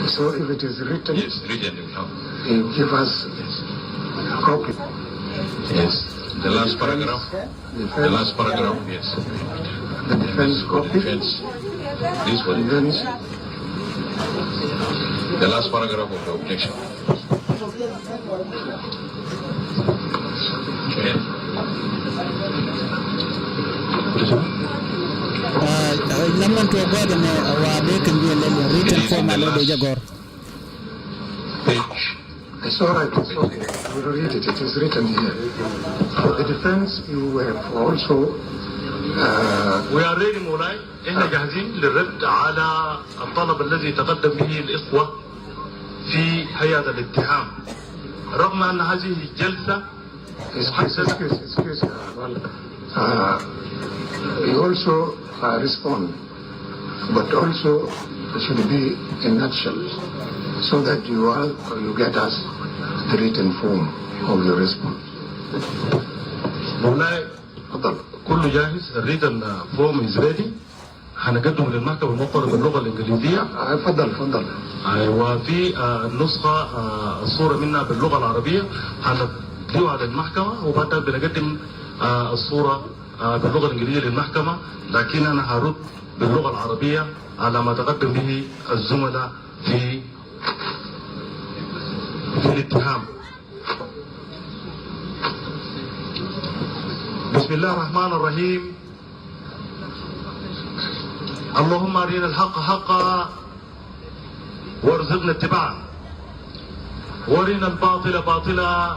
So if it is written, yes, written we have. You give us a copy. Yes, the last paragraph. The last paragraph, yes. The defense copy. Defense. This one. The last paragraph of the objection. Okay. Naman to God and they can be a written format of the Jagor. Page. It's all right, it's okay. I will read it, it is written here. For the defense, you have also... We are ready مولاي. احنا جاهزين للرد على الطلب الذي تقدم به الإخوة في هيئة الاتهام. رغم أن هذه الجلسة Excuse. You also respond, but also it should be in nutshell, so that you get us the written form of your response. مولاي كله جاهز. الريتن فورم is ready. هنقدم للمحكمة الموقرة باللغة الإنجليزية. تفضل. وفي النسخة الصورة منها باللغة العربية هنديها للمحكمة، وبعد ذلك بنقدم الصورة باللغة الإنجليزية للمحكمة، لكن أنا هرد باللغة العربية على ما تقدم به الزملاء في الاتهام. بسم الله الرحمن الرحيم. اللهم أرنا الحق حقا وارزقنا اتباعه، وارنا الباطل باطلا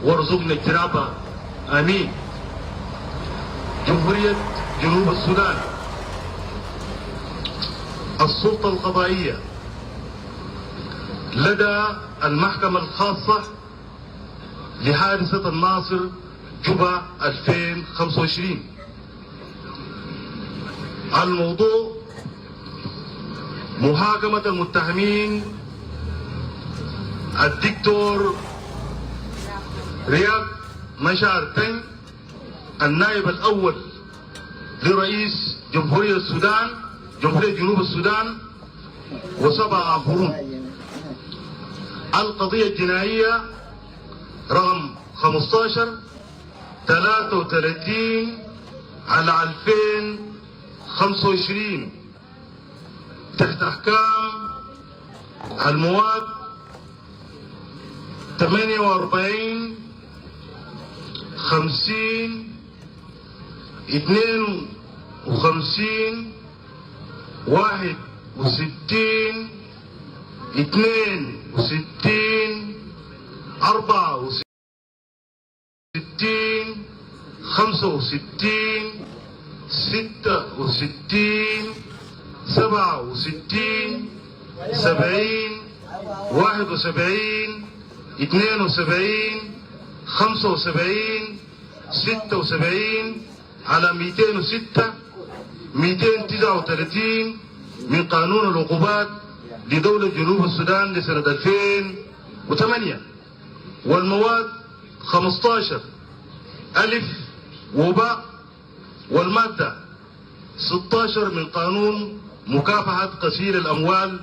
وارزقنا اجتنابه، آمين. جمهورية جنوب السودان، السلطة القضائية لدى المحكمة الخاصة لحادثة الناصر جوبا 2025. الموضوع محاكمة المتهمين الدكتور ريك مشار النائب الأول لرئيس جمهورية السودان، جمهورية جنوب السودان، و7 آخرون. القضية الجنائية رقم 15/33/2025 تحت أحكام المواد 48 50 52 61 62 64 65 66 67 70 71 72 75 76 على 206 239 من قانون العقوبات لدولة جنوب السودان لسنة 2008، والمواد 15 ألف وباء، والمادة 16 من قانون مكافحة غسيل الأموال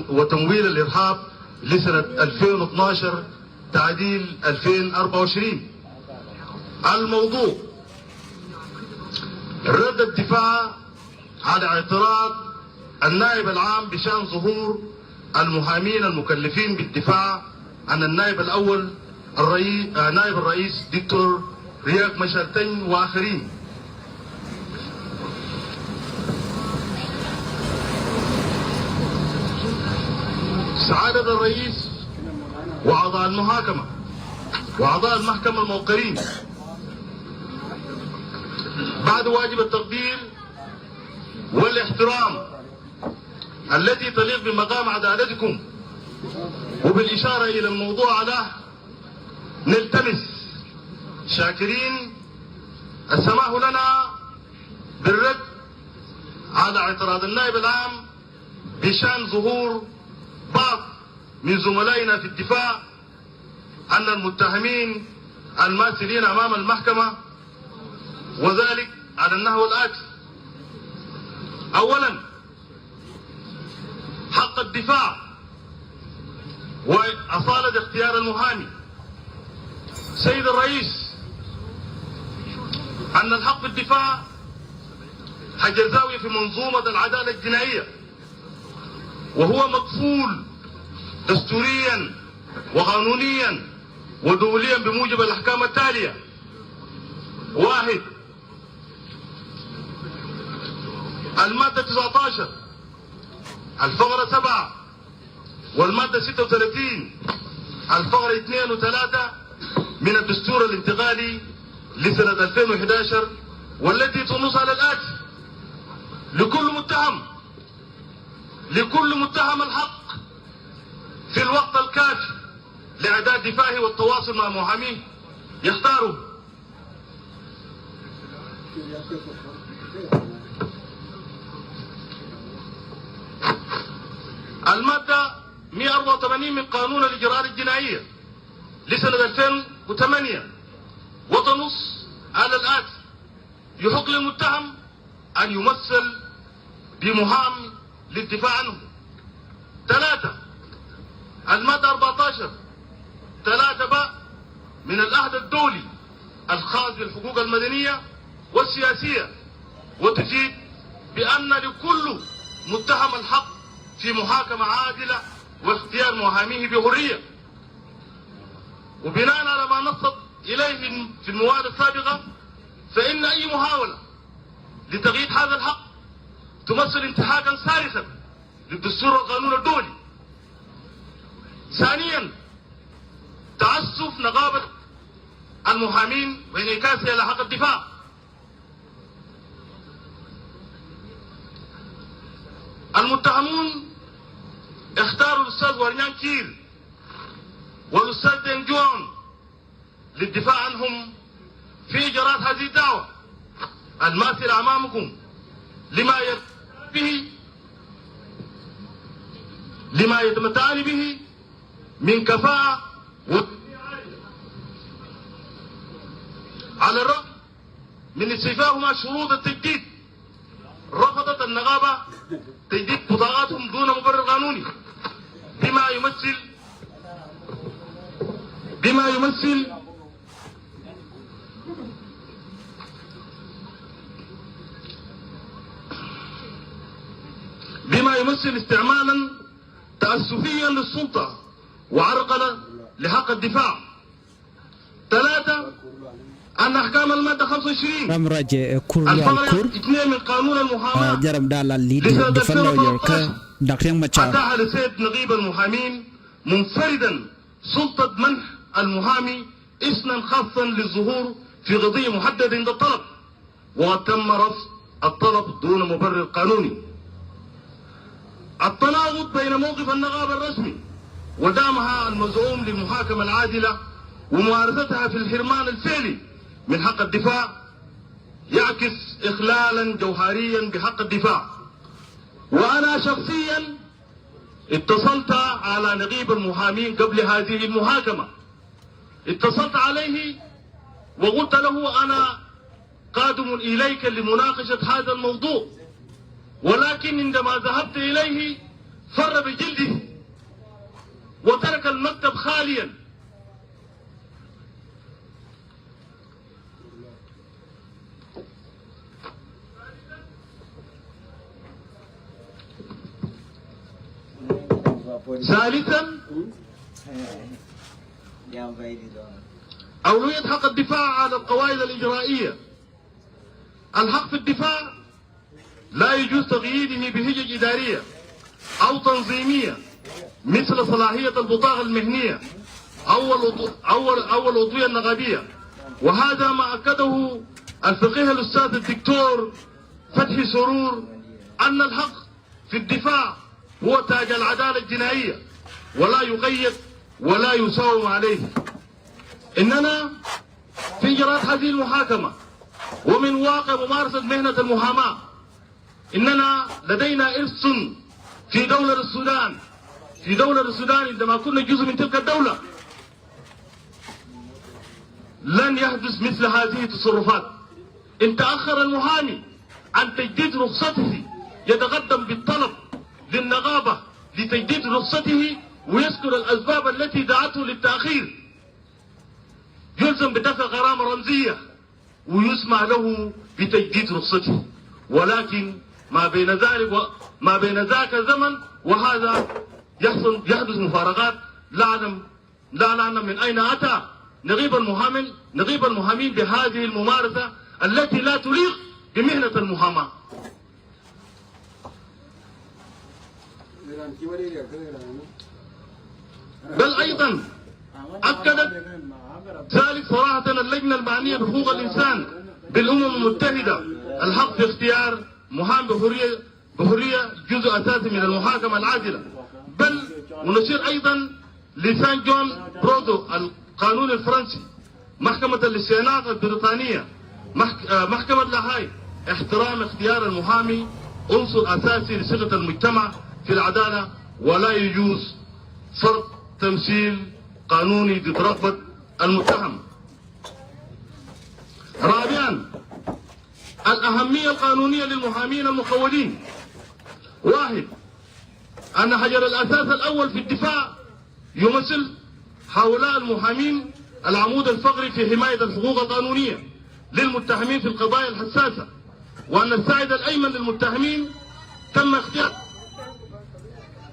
وتمويل الإرهاب لسنة 2012 تعديل 2024. الموضوع رد الدفاع على اعتراض النائب العام بشأن ظهور المحامين المكلفين بالدفاع عن النائب الأول نائب الرئيس دكتور ريك مشار وآخرين. سعادة الرئيس وأعضاء المحاكمة وأعضاء المحكمة الموقرين، بعد واجب التقدير والاحترام التي تليق بمقام عدالتكم، وبالإشارة إلى الموضوع على نلتمس شاكرين السماح لنا بالرد على اعتراض النائب العام بشأن ظهور بعض من زملائنا في الدفاع أن المتهمين الماثلين أمام المحكمة، وذلك على النحو الآتي: أولا، حق الدفاع وأصالة اختيار المحامي. سيد الرئيس، أن الحق بالدفاع حجر زاوية في منظومة العدالة الجنائية، وهو مكفول دستوريا وقانونيا ودوليا بموجب الأحكام التالية: 1. المادة 19 الفقرة 7 والمادة 36 الفقرة 2 و3 من الدستور الانتقالي لسنة 2011، والتي تنص على الآتي: لكل متهم الحق في الوقت الكافي لإعداد دفاعه والتواصل مع محاميه يختاره. المادة 184 من قانون الإجراءات الجنائية لسنة 2008 وتنص على الآتي: يحق للمتهم أن يمثل بمحامي للدفاع عنه. 3. العهد الدولي الخاص بالحقوق المدنية والسياسية، وتفيد بأن لكل متهم الحق في محاكمة عادلة واختيار محاميه بحرية. وبناء على ما نصت إليه في المواد السابقة، فإن أي محاولة لتغيير هذا الحق تمثل انتهاكا صارخا للدستور والقانون الدولي. ثانيا، تعسف نقابة المحامين وانعكاسها على حق الدفاع. المتهمون اختاروا الأستاذ ورنيان كير والأستاذ دين جون للدفاع عنهم في إجراءات هذه الدعوة الماثلة أمامكم لما يتمتعان به من كفاءة على الرغم من استيفائهما شروط التجديد. رفضت النقابة تجديد بطاقاتهم دون مبرر قانوني بما يمثل استعمالا تأسفيا للسلطة وعرقلة لحق الدفاع. ثلاثة، أن أحكام المادة 25 الفقرة 2 من قانون المحاماة أتاح لسيد نقيب المحامين منفردا سلطة منح المحامي إذنا خاصا للظهور في قضية محددة عند الطلب، وتم رفض الطلب دون مبرر قانوني. التناقض بين موقف النقابة الرسمي ودعمها المزعوم للمحاكمة العادلة وممارستها في الحرمان الفعلي من حق الدفاع يعكس إخلالا جوهريا بحق الدفاع. وأنا شخصيا اتصلت على نقيب المحامين قبل هذه المحاكمة، اتصلت عليه وقلت له أنا قادم إليك لمناقشة هذا الموضوع، ولكن عندما ذهبت إليه فر بجلده وترك المكتب خاليا. ثالثا، أولوية حق الدفاع على القواعد الإجرائية. الحق في الدفاع لا يجوز تقييده بحجج إدارية أو تنظيمية مثل صلاحية البطاقة المهنية أو العضوية النقابية، وهذا ما أكده الفقيه الأستاذ الدكتور فتحي سرور أن الحق في الدفاع هو تاج العدالة الجنائية ولا يقيد ولا يساوم عليه. إننا في إجراء هذه المحاكمة ومن واقع ممارسة مهنة المحاماة إننا لدينا إرث في دولة السودان عندما كنا جزء من تلك الدولة لن يحدث مثل هذه التصرفات. إن تأخر المحامي عن تجديد رخصته يتقدم بالطلب للنقابة لتجديد رخصته ويذكر الأسباب التي دعته للتأخير، يلزم بدفع غرامة رمزية ويسمح له بتجديد رخصته. ولكن ما بين ذاك الزمن وهذا يحدث مفارقات لا نعلم من أين أتى نقيب المحامين بهذه الممارسة التي لا تليق بمهنة المحاماة. بل أيضا أكدت ذلك صراحة اللجنة المعنية بحقوق الإنسان بالأمم المتحدة الحق في اختيار محامي بحرية جزء أساسي من المحاكمة العادلة. بل ونشير أيضا لسان جون برودو القانون الفرنسي، محكمة الاستئناف البريطانية، محكمة لاهاي، احترام اختيار المحامي عنصر أساسي لصيغة المجتمع في العدالة ولا يجوز فرض تمثيل قانوني ضد رغبة المتهم. رابعا، الأهمية القانونية للمحامين المقودين. 1. أن حجر الأساس الأول في الدفاع يمثل هؤلاء المحامين العمود الفقري في حماية الحقوق القانونية للمتهمين في القضايا الحساسة، وأن الساعد الأيمن للمتهمين تم اختيار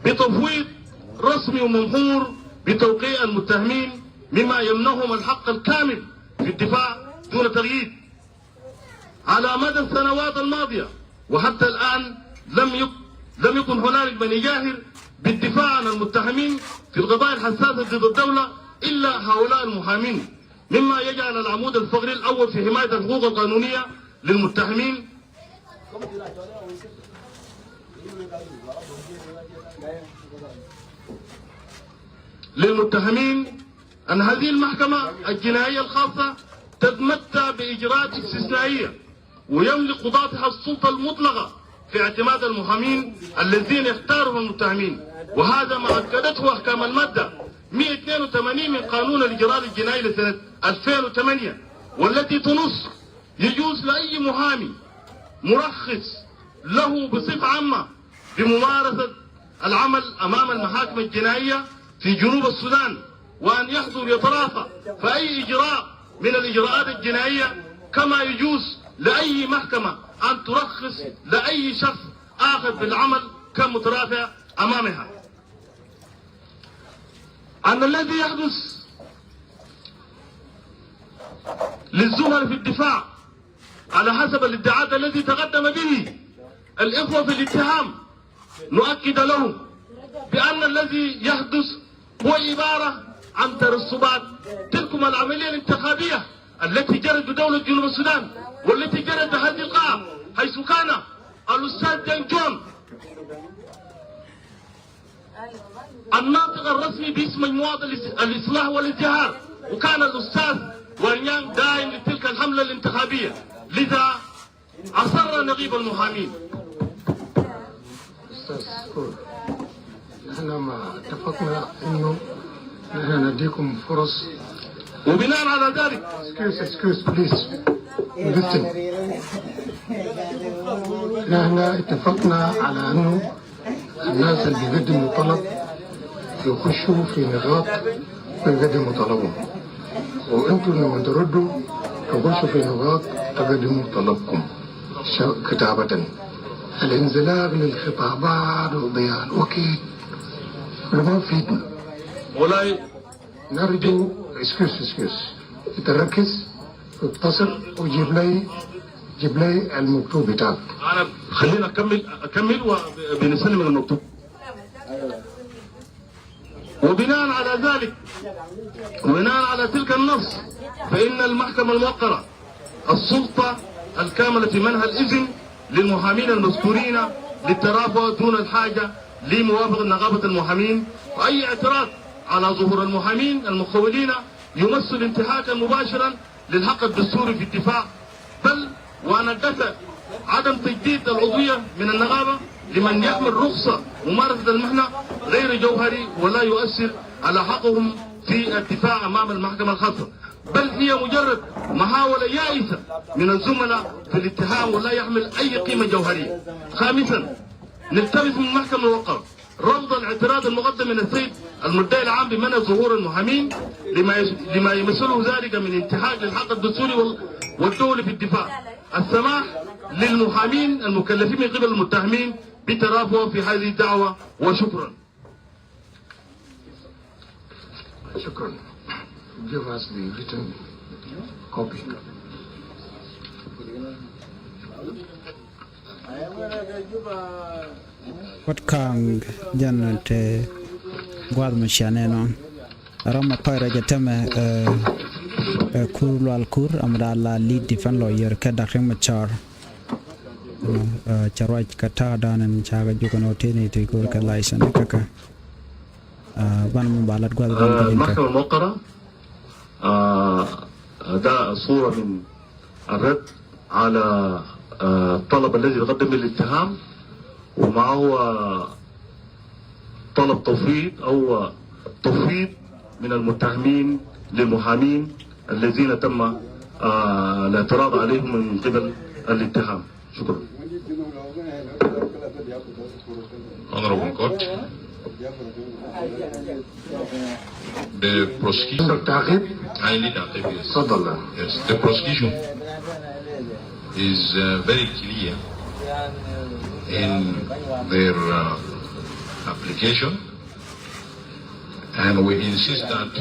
بتفويض رسمي ومنظور بتوقيع المتهمين، مما يمنحهم الحق الكامل في الدفاع دون تغيير. على مدى السنوات الماضية وحتى الآن لم يكن هنالك من يجاهر بالدفاع عن المتهمين في القضايا الحساسة ضد الدولة إلا هؤلاء المحامين، مما يجعل العمود الفقري الأول في حماية الحقوق القانونية للمتهمين أن هذه المحكمة الجنائية الخاصة تتمتع بإجراءات استثنائية، ويملك قضاتها السلطة المطلقة في اعتماد المحامين الذين يختارهم المتهمين، وهذا ما أكدته أحكام المادة 182 من قانون الإجراء الجنائي لسنة 2008، والتي تنص يجوز لأي محامي مرخص له بصفة عامة بممارسة العمل أمام المحاكم الجنائية في جنوب السودان وأن يحضر يترافع في أي إجراء من الإجراءات الجنائية، كما يجوز لأي محكمة أن ترخص لأي شخص آخر بالعمل كمترافع أمامها. أن الذي يحدث للزملاء في الدفاع على حسب الادعاءات الذي تقدم به الإخوة في الاتهام، نؤكد لهم بأن الذي يحدث هو عبارة عن ترسبات تلكم العملية الانتخابية التي جرت بدولة جنوب السودان، والتي جرت بهذه القاعة، حيث كان الأستاذ جون الناطق الرسمي باسم مجموعة الإصلاح والازدهار، وكان الأستاذ وانيان داعم لتلك الحملة الانتخابية، لذا أصر نقيب المحامين. أستاذ كور، نحن ما اتفقنا إنه نحن نديكم فرص، وبناء على ذلك excuse please listen. نحن اتفقنا على إنه الناس اللي بيقدموا طلب يخشوا في نقاط ويقدموا طلبهم، وانتم لما تردوا تخشوا في نقاط تقدموا طلبكم كتابة. الانزلاق للخطابات وضياع الوقت ما فيدنا، ولا نرجو اسكيوز تركز واتصل وجيب لي المكتوب بتاعك. أنا خلينا أكمل وبنسلم من المكتوب. وبناء على تلك النص، فإن المحكمة الموقرة السلطة الكاملة في منح الإذن للمحامين المذكورين للترافع دون الحاجة لموافقة نقابة المحامين، وأي اعتراض على ظهور المحامين المخولين يمثل انتهاكا مباشرا للحق الدستوري في الدفاع، بل وأنقذ عدم تجديد العضوية من النقابة لمن يحمل رخصة ممارسة المهنة غير جوهري ولا يؤثر على حقهم في الدفاع أمام المحكمة الخاصة، بل هي مجرد محاولة يائسة من الزملاء في الاتهام ولا يحمل أي قيمة جوهرية. خامسا، نلتمس من المحكمة الموقرة رفض الاعتراض المقدم من السيد المدعي العام بمنع ظهور المحامين لما يمثله ذلك من انتهاك للحق الدستوري والدولي في الدفاع، السماح للمحامين المكلفين من قبل المتهمين بترافع في هذه الدعوة. وشكرا. شكرا. Give us the written copy. What kang janate gwad mashane no rama paira jatame kurlu al kur amra la lead defense lawyer ka dakheng machar charwaj kata danan chaga jukano tene te kur ka license kaka ban balat gwad المحكمة الموقرة ده صورة من الرد على الطلب الذي تقدم بالاتهام، وما هو طلب تفويض من المتهمين للمحامين الذين تم الاعتراض عليهم من قبل الاتهام. شكرا. Honorable Court, The prosecution. Yes, the prosecution is very clear in their application, and we insist that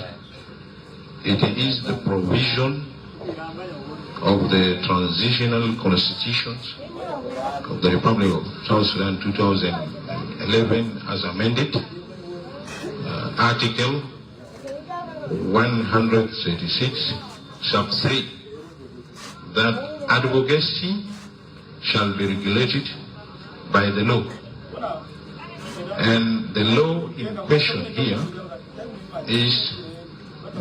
it is the provision of the transitional constitutions of the Republic of South Sudan 2011 as amended, Article 136 sub 3, that advocacy shall be regulated by the law. And the law in question here is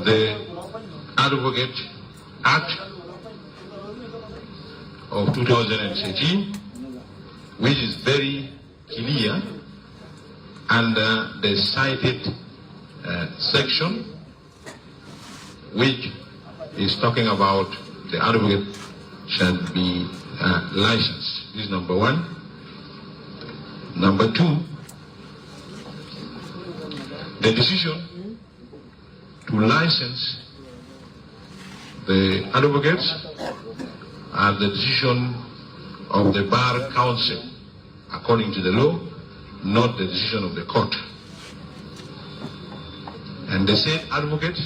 the Advocate Act of 2013, which is very clear under the cited section, which is talking about the advocate shall be licensed. This is number one. Number two, the decision to license the advocates are the decision of the Bar Council, according to the law, not the decision of the court. And the said advocate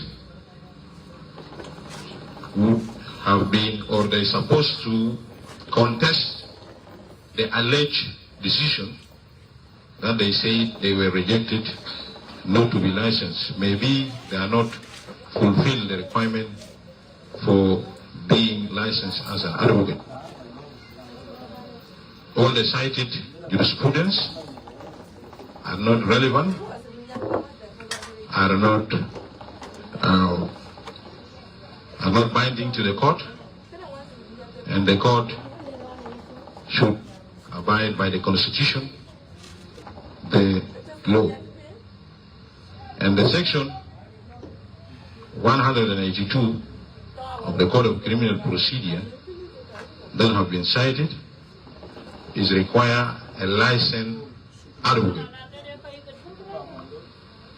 would have been, or they're supposed to contest the alleged decision that they say they were rejected not to be licensed. Maybe they are not fulfilled the requirement for being licensed as an advocate. All the cited jurisprudence are not relevant, are not binding to the court, and the court should abide by the Constitution, the law. And the section 182 of the Code of Criminal Procedure that have been cited is require a licensed advocate.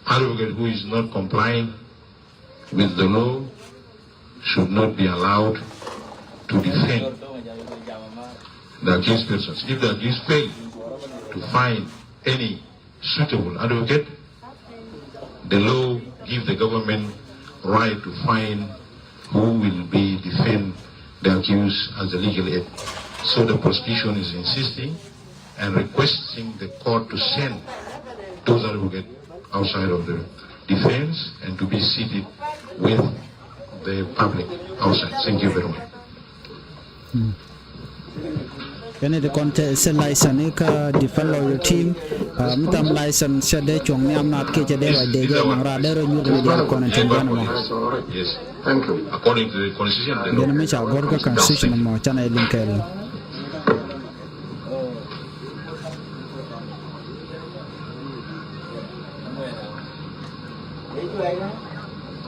Advocate who is not complying with the law should not be allowed to defend the accused persons. If the accused fail to find any suitable advocate, the law gives the government right to find who will be defend the accused as a legal aid. So the prosecution is insisting and requesting the court to send those advocates outside of the defense and to be seated with the public outside. Thank you very much. Kene de konte se license ka defend your team mutam license se de chong nyam nat ke de wa de go ra de ro nyu de dia ko na chong mo. Yes. Thank you. According to the constitution, the law. Cha gorga constitution mo chana linkel.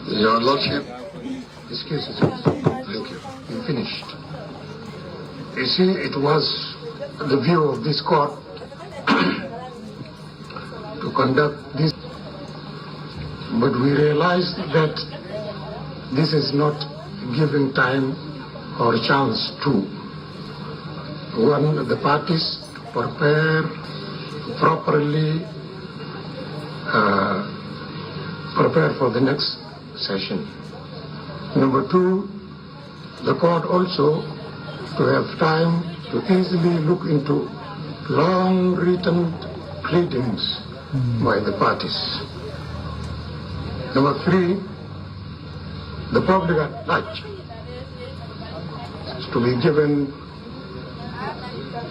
Your Lordship, excuse me. Thank you. You finished. You see, it was the view of this court to conduct this, but we realized that this is not giving time or chance to one of the parties to prepare properly, prepare for the next session. Number two, the court also to have time to easily look into long written pleadings by the parties. Number three, the public at large is to be given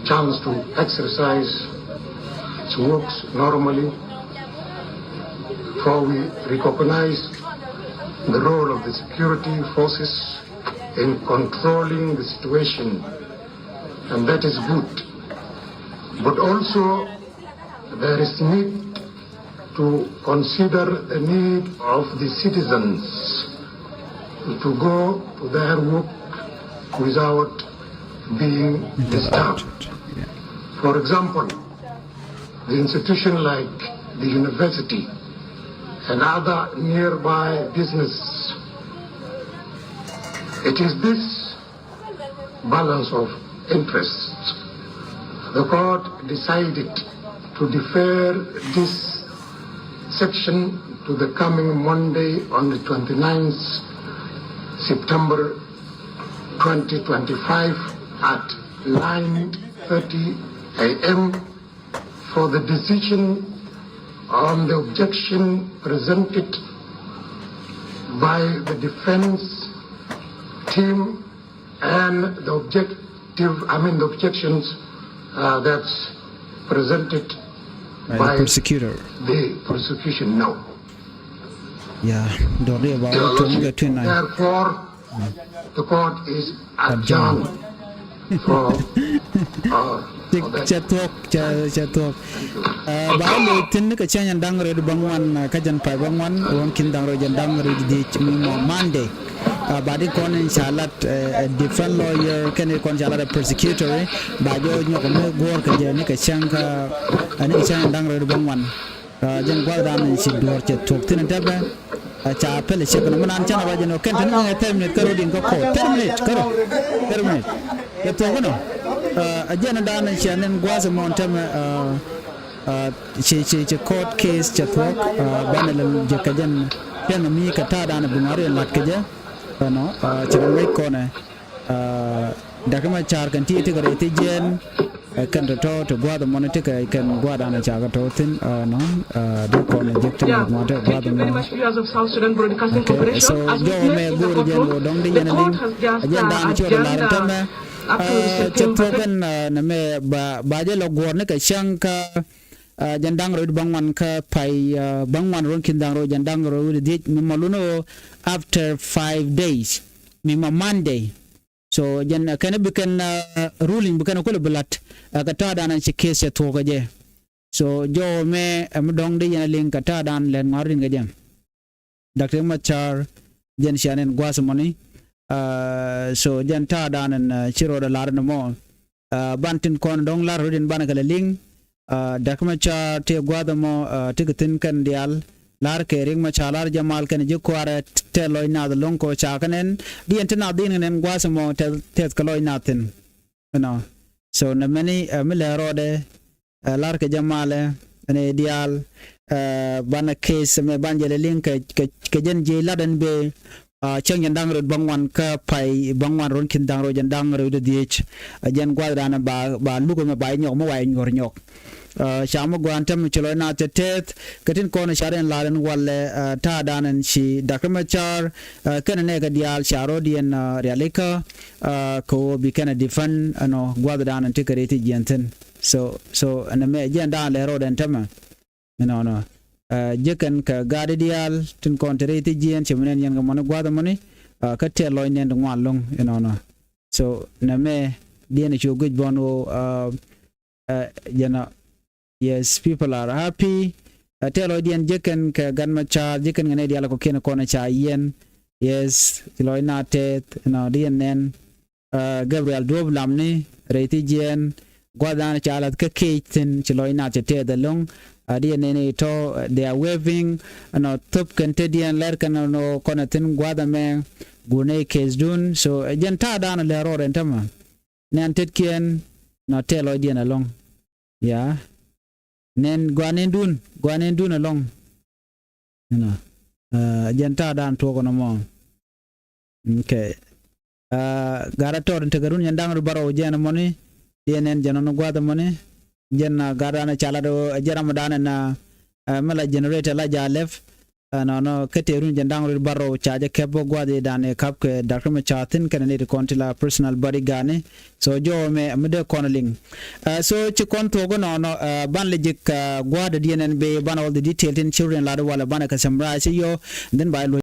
chance to exercise its works normally, for we recognize the role of the security forces in controlling the situation, and that is good. But also there is need to consider the need of the citizens to go to their work without being disturbed. For example, the institution like the university, and other nearby businesses. It is this balance of interests the court decided to defer this section to the coming Monday on the 29th September 2025 at 9:30 a.m. for the decision on the objection presented by the defense team and the objections that's presented by the prosecutor. The prosecution now. Yeah, therefore, the court is adjourned for baalo tin ka chanyan dangre du bangwan ka jan pai bangwan won kin dangro jan dangre di mo Monday badi kon inshallah different lawyer kan kon inshallah prosecutor ba jo nyoko me gor ka je ni ka chanka ani ka chanyan dangre du bangwan jan gwa dan si dor che tok tin tabe cha pele che ko man chana ba jeno ken tan ngi terminate karo din ko terminate ya to gono ajena dan chanen gwa se mon tame che court case che tok banal je kajan pen mi ka ta dan bungare lat kaje no che mai ko ne dakama char kan ti te gare te jen kan to gwa da monete ka kan gwa da na cha ga to tin no do ko ne je tin mo te gwa da very much viewers of South Sudan Broadcasting Corporation. So As we jo me guru jen do dong di jen ling ajenda na cho da la tame che to kan na me ba je lo gor ne ka shanka jandang ro bangwan ka pai bangwan ron kindang ro jandang ro di mi maluno after 5 days mi Monday. So jan kana bikan ruling bikan ko belat ka ta dan ci case to ga je so jo me am dong de yana link ka ta dan len ngarin ga jam Dr. Machar jan shanen gwas money so jan ta dan chiro da lar no mo bantin kon dong lar rodin ban ka ling Dr. Machar te gwada mo tigatin kan dial lar ke ring ma chalar jamal kan je kɔaarɛ te loy na the long ko cha kanen di entna din nen gwasamo te kaloy natin no so na many milero de lar ke jamale ne dial bana case me banjele link ke jen je laden be chang yandang ro bangwan ka pai bangwan ron kin dang ro jandang ro de dich jen gwadana ba lugo me ba nyok mo wa ngor nyok shamo gwantem chilo na tetet katin kono sharen laren walle ta danan shi Dr. Machar kana ne ga dial sharo dien realika ko bi kana difan ano gwada danan tikareti jenten so ana me jenda le ro den tama no jekan ka gade dial tin kontereti jien chimenen yan ga mon gwada moni ka te loy nen ngwalong no so na me dien chu good bono jana. Yes, people are happy. Tell audience jekan ka gan Machar jekan ngene diala ko ken ko na cha yen. Yes, tiloi na tet no dien nen Gabriel Dob lamni reti jen gwadan cha alat ka keitin tiloi na te de long dien ne to they are waving no top kan te dien ler kan no konatin gwada me gune case dun so jen ta dan le ro ren tama nen tet kien no tell audience along yeah nen gwanen dun along janta dan to ko no mo okay gara to te garun nyandang ru baro jena moni denen janono gwada moni jenna gara na chala do jaram dan na mala generator la jalef no keterun jandang ru baro chaje kebo gwade dan e kap ke Dr. Machatin kan ne kontila personal body gane so jo me amde konaling so ci konto go no ban lejik gwada denen be ban all the detail tin children la wala ban ka samra yo then by